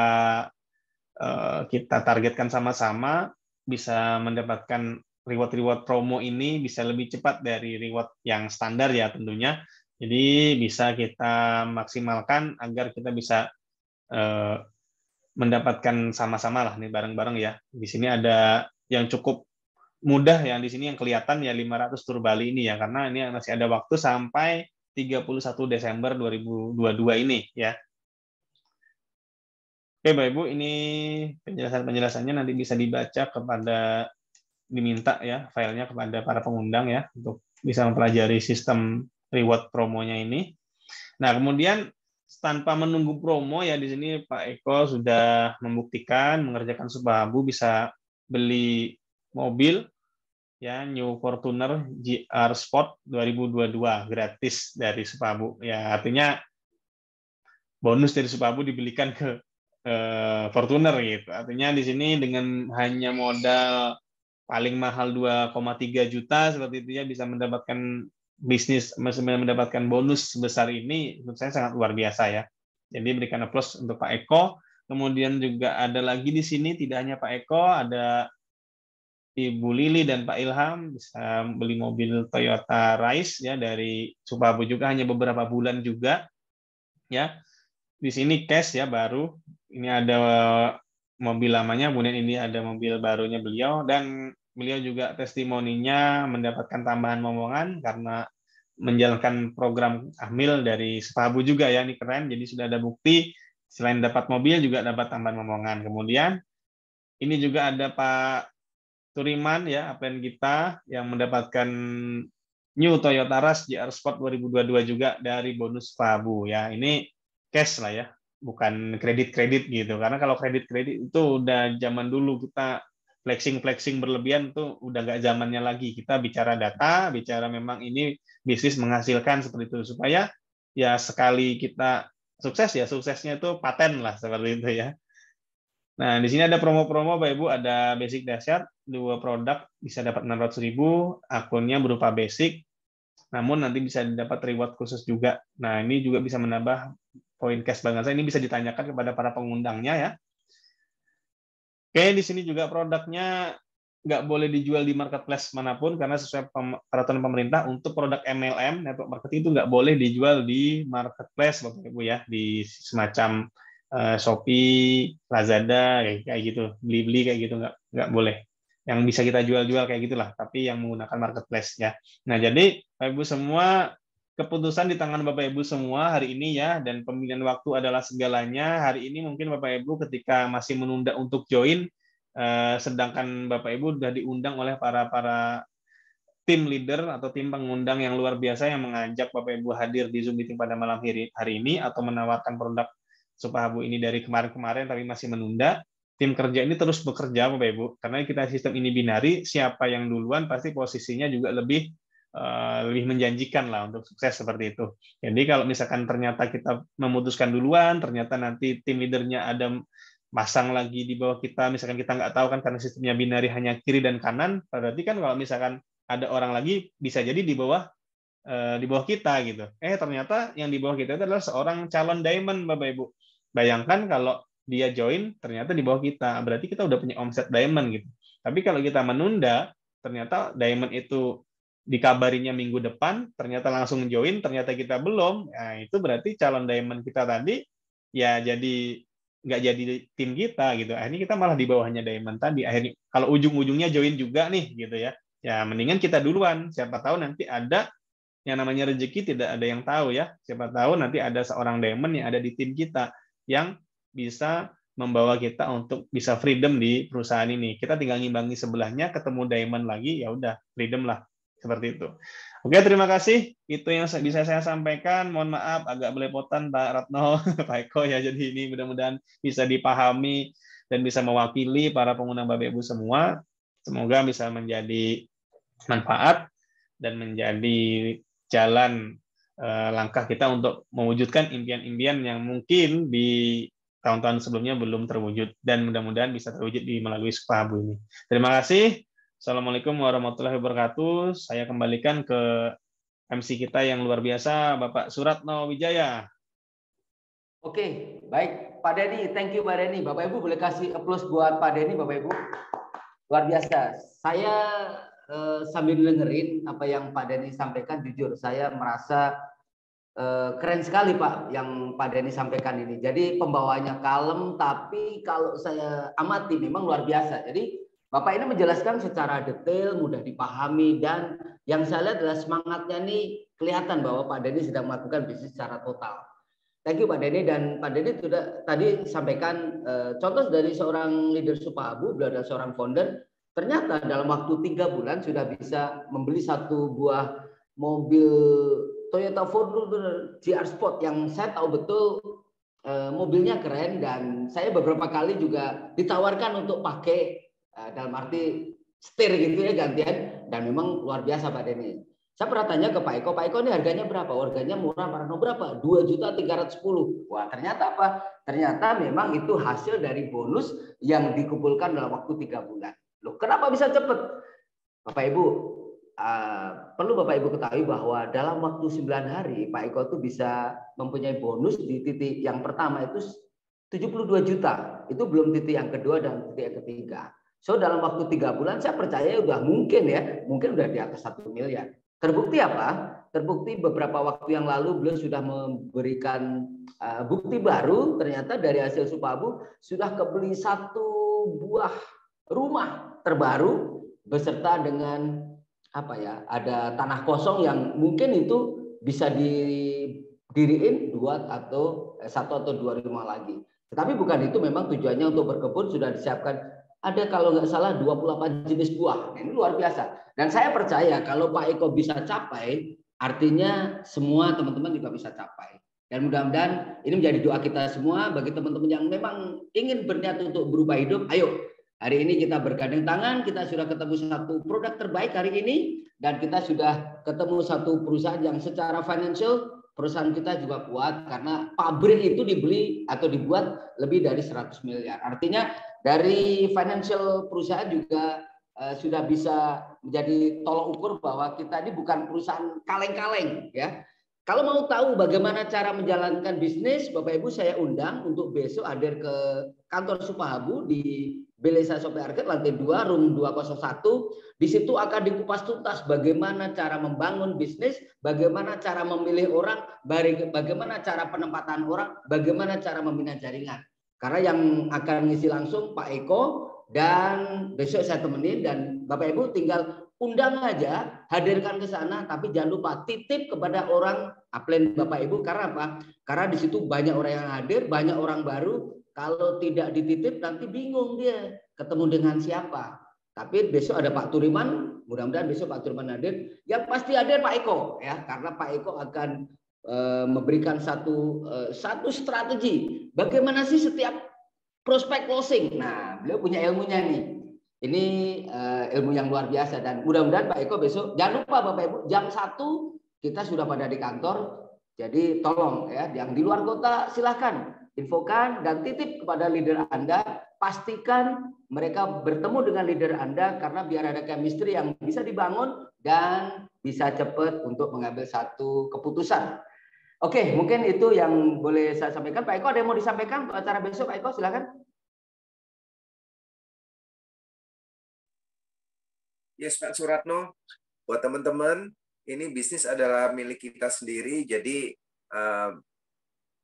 targetkan sama-sama bisa mendapatkan reward promo ini bisa lebih cepat dari reward yang standar ya tentunya. Jadi bisa kita maksimalkan agar kita bisa mendapatkan sama-sama lah nih bareng-bareng ya. Di sini ada yang cukup mudah yang di sini yang kelihatan ya 500 tur Bali ini ya, karena ini masih ada waktu sampai 31 Desember 2022 ini ya. Oke Bapak Ibu, ini penjelasannya nanti bisa dibaca diminta ya filenya kepada para pengundang ya untuk bisa mempelajari sistem reward promonya ini. Nah, kemudian tanpa menunggu promo ya di sini Pak Eko sudah membuktikan mengerjakan Supahabu bisa beli mobil ya New Fortuner GR Sport 2022 gratis dari Supahabu. Ya artinya bonus dari Supahabu dibelikan ke Fortuner gitu. Artinya di sini dengan hanya modal paling mahal 2,3 juta seperti itu ya bisa mendapatkan mendapatkan bonus sebesar ini, menurut saya sangat luar biasa ya. Jadi berikan aplaus untuk Pak Eko. Kemudian juga ada lagi di sini tidak hanya Pak Eko, ada Ibu Lili dan Pak Ilham bisa beli mobil Toyota Rise ya dari Supahabu juga hanya beberapa bulan juga ya. Di sini cash ya baru. Ini ada mobil lamanya, kemudian ini ada mobil barunya beliau, dan beliau juga testimoninya mendapatkan tambahan momongan karena menjalankan program Ahmil dari Supahabu juga ya, ini keren. Jadi sudah ada bukti selain dapat mobil juga dapat tambahan momongan. Kemudian ini juga ada Pak Turiman ya, aplen kita yang mendapatkan New Toyota Rush GR Sport 2022 juga dari bonus Supahabu ya. Ini cash lah ya, bukan kredit-kredit gitu. Karena kalau kredit-kredit itu udah zaman dulu, kita flexing berlebihan tuh udah nggak zamannya lagi. Kita bicara data, bicara memang ini bisnis menghasilkan seperti itu, supaya ya sekali kita sukses ya suksesnya itu paten lah seperti itu ya. Nah, di sini ada promo-promo Bapak Ibu, ada basic dahsyat, 2 produk bisa dapat 600.000, akunnya berupa basic, namun nanti bisa dapat reward khusus juga. Nah, ini juga bisa menambah poin cash bangsa. Ini bisa ditanyakan kepada para pengundangnya ya. Oke, di sini juga produknya nggak boleh dijual di marketplace manapun karena sesuai peraturan pemerintah untuk produk MLM, network marketing, itu nggak boleh dijual di marketplace Bapak Ibu ya, di semacam Shopee, Lazada kayak gitu, beli-beli kayak gitu nggak boleh. Yang bisa kita jual-jual kayak gitulah, tapi yang menggunakan marketplace ya. Nah, jadi Bapak Ibu semua, keputusan di tangan Bapak Ibu semua hari ini ya, dan pemilihan waktu adalah segalanya. Hari ini mungkin Bapak Ibu ketika masih menunda untuk join, sedangkan Bapak Ibu sudah diundang oleh para tim leader atau tim pengundang yang luar biasa yang mengajak Bapak Ibu hadir di Zoom meeting pada malam hari ini atau menawarkan produk Supahabu ini dari kemarin-kemarin tapi masih menunda. Tim kerja ini terus bekerja Bapak Ibu, karena kita sistem ini binari, siapa yang duluan pasti posisinya juga lebih menjanjikan lah untuk sukses seperti itu. Jadi kalau misalkan ternyata kita memutuskan duluan, ternyata nanti tim leadernya ada pasang lagi di bawah kita, misalkan kita nggak tahu kan karena sistemnya binari hanya kiri dan kanan, berarti kan kalau misalkan ada orang lagi bisa jadi di bawah kita gitu. Ternyata yang di bawah kita itu adalah seorang calon diamond Bapak Ibu. Bayangkan kalau dia join ternyata di bawah kita, berarti kita udah punya omset diamond gitu. Tapi kalau kita menunda, ternyata diamond itu dikabarinya minggu depan, ternyata langsung join, ternyata kita belum, nah itu berarti calon diamond kita tadi ya jadi nggak jadi tim kita gitu. Akhirnya kita malah di bawahnya diamond tadi. Akhirnya kalau ujung-ujungnya join juga nih gitu ya. Ya mendingan kita duluan. Siapa tahu nanti ada yang namanya rezeki, tidak ada yang tahu ya. Siapa tahu nanti ada seorang diamond yang ada di tim kita yang bisa membawa kita untuk bisa freedom di perusahaan ini. Kita tinggal ngimbangi sebelahnya, ketemu diamond lagi, ya udah freedom lah. Seperti itu. Oke, terima kasih. Itu yang bisa saya sampaikan. Mohon maaf agak belepotan Pak Ratno, Pak Eko ya. Jadi ini mudah-mudahan bisa dipahami dan bisa mewakili para pengundang Bapak Ibu semua. Semoga bisa menjadi manfaat dan menjadi jalan langkah kita untuk mewujudkan impian-impian yang mungkin di tahun-tahun sebelumnya belum terwujud, dan mudah-mudahan bisa terwujud melalui Supahabu ini. Terima kasih. Assalamualaikum warahmatullahi wabarakatuh. Saya kembalikan ke MC kita yang luar biasa, Bapak Suratno Wijaya. Oke, baik Pak Denny, thank you Pak Denny. Bapak Ibu boleh kasih applause buat Pak Denny, Bapak Ibu. Luar biasa. Saya sambil dengerin apa yang Pak Denny sampaikan, jujur saya merasa keren sekali Pak yang Pak Denny sampaikan ini. Jadi pembawaannya kalem, tapi kalau saya amati memang luar biasa. Jadi Bapak ini menjelaskan secara detail, mudah dipahami, dan yang saya lihat adalah semangatnya nih kelihatan bahwa Pak Denny sedang melakukan bisnis secara total. Thank you Pak Denny, dan Pak Denny sudah tadi sampaikan contoh dari seorang leader Supahabu, beliau adalah seorang founder, ternyata dalam waktu 3 bulan sudah bisa membeli satu buah mobil Toyota Fortuner GR Sport yang saya tahu betul mobilnya keren, dan saya beberapa kali juga ditawarkan untuk pakai dalam arti setir gitu ya gantian, dan memang luar biasa Pak Denny. Saya pernah tanya ke Pak Eko ini harganya berapa? Harganya murah, Parno berapa? 2.310.000. Wah, ternyata apa? Ternyata memang itu hasil dari bonus yang dikumpulkan dalam waktu 3 bulan. Loh, kenapa bisa cepat? Bapak Ibu, perlu Bapak Ibu ketahui bahwa dalam waktu 9 hari Pak Eko itu bisa mempunyai bonus di titik yang pertama itu 72 juta. Itu belum titik yang kedua dan titik yang ketiga. So dalam waktu 3 bulan saya percaya udah mungkin udah di atas 1 miliar. Terbukti apa? Terbukti beberapa waktu yang lalu beliau sudah memberikan bukti baru, ternyata dari hasil Supahabu sudah kebeli 1 buah rumah terbaru beserta dengan ada tanah kosong yang mungkin itu bisa didiriin 1 atau 2 rumah lagi. Tetapi bukan itu, memang tujuannya untuk berkebun, sudah disiapkan. Ada kalau nggak salah 28 jenis buah. Ini luar biasa. Dan saya percaya kalau Pak Eko bisa capai, artinya semua teman-teman juga bisa capai. Dan mudah-mudahan ini menjadi doa kita semua bagi teman-teman yang memang ingin berniat untuk berubah hidup. Ayo, hari ini kita bergandeng tangan, kita sudah ketemu satu produk terbaik hari ini, dan kita sudah ketemu satu perusahaan yang secara financial, perusahaan kita juga kuat karena pabrik itu dibeli atau dibuat lebih dari 100 miliar. Artinya dari financial perusahaan juga sudah bisa menjadi tolok ukur bahwa kita ini bukan perusahaan kaleng-kaleng ya. Kalau mau tahu bagaimana cara menjalankan bisnis, Bapak Ibu saya undang untuk besok hadir ke kantor Supahabu di Belesa Shopping Arcade lantai 2 room 201. Di situ akan dikupas tuntas bagaimana cara membangun bisnis, bagaimana cara memilih orang, bagaimana cara penempatan orang, bagaimana cara membina jaringan. Karena yang akan ngisi langsung Pak Eko, dan besok saya temenin, dan Bapak Ibu tinggal undang aja, hadirkan ke sana, tapi jangan lupa titip kepada orang upline Bapak Ibu. Karena apa? Karena di situ banyak orang yang hadir, banyak orang baru. Kalau tidak dititip nanti bingung dia ketemu dengan siapa. Tapi besok ada Pak Turiman, mudah-mudahan besok Pak Turiman hadir. Yang pasti hadir Pak Eko ya, karena Pak Eko akan memberikan satu strategi. Bagaimana sih setiap prospek closing? Nah, beliau punya ilmunya nih. Ini ilmu yang luar biasa, dan mudah-mudahan Pak Eko besok, jangan lupa Bapak Ibu, jam 1 kita sudah pada di kantor. Jadi tolong ya, yang di luar kota silahkan infokan dan titip kepada leader Anda. Pastikan mereka bertemu dengan leader Anda, karena biar ada chemistry yang bisa dibangun dan bisa cepat untuk mengambil satu keputusan. Oke, mungkin itu yang boleh saya sampaikan. Pak Eko, ada yang mau disampaikan untuk acara besok? Pak Eko, silakan. Yes, Pak Suratno. Buat teman-teman, ini bisnis adalah milik kita sendiri, jadi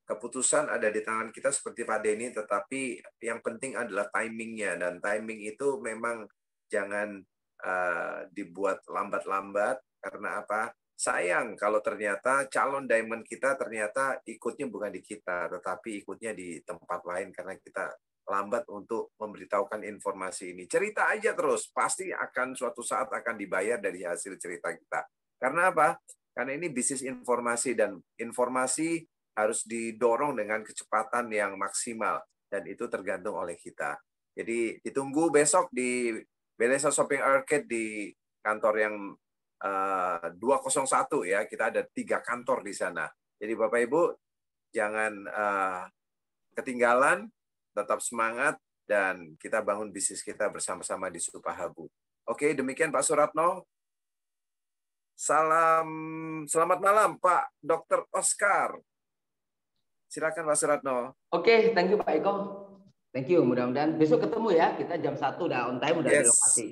keputusan ada di tangan kita seperti Pak Denny, tetapi yang penting adalah timingnya, dan timing itu memang jangan dibuat lambat-lambat. Karena apa? Sayang kalau ternyata calon diamond kita ternyata ikutnya bukan di kita, tetapi ikutnya di tempat lain karena kita lambat untuk memberitahukan informasi ini. Cerita aja terus, pasti akan suatu saat akan dibayar dari hasil cerita kita. Karena apa? Karena ini bisnis informasi, dan informasi harus didorong dengan kecepatan yang maksimal, dan itu tergantung oleh kita. Jadi ditunggu besok di Belesa Shopping Arcade di kantor yang 201 ya. Kita ada 3 kantor di sana. Jadi Bapak Ibu jangan ketinggalan, tetap semangat, dan kita bangun bisnis kita bersama-sama di Supahabu. Oke, demikian Pak Suratno. Selamat malam Pak Dr. Oscar. Silakan Pak Suratno. Oke, thank you Pak Eko. Thank you, mudah-mudahan besok ketemu ya. Kita jam 1 udah on time, udah di lokasi.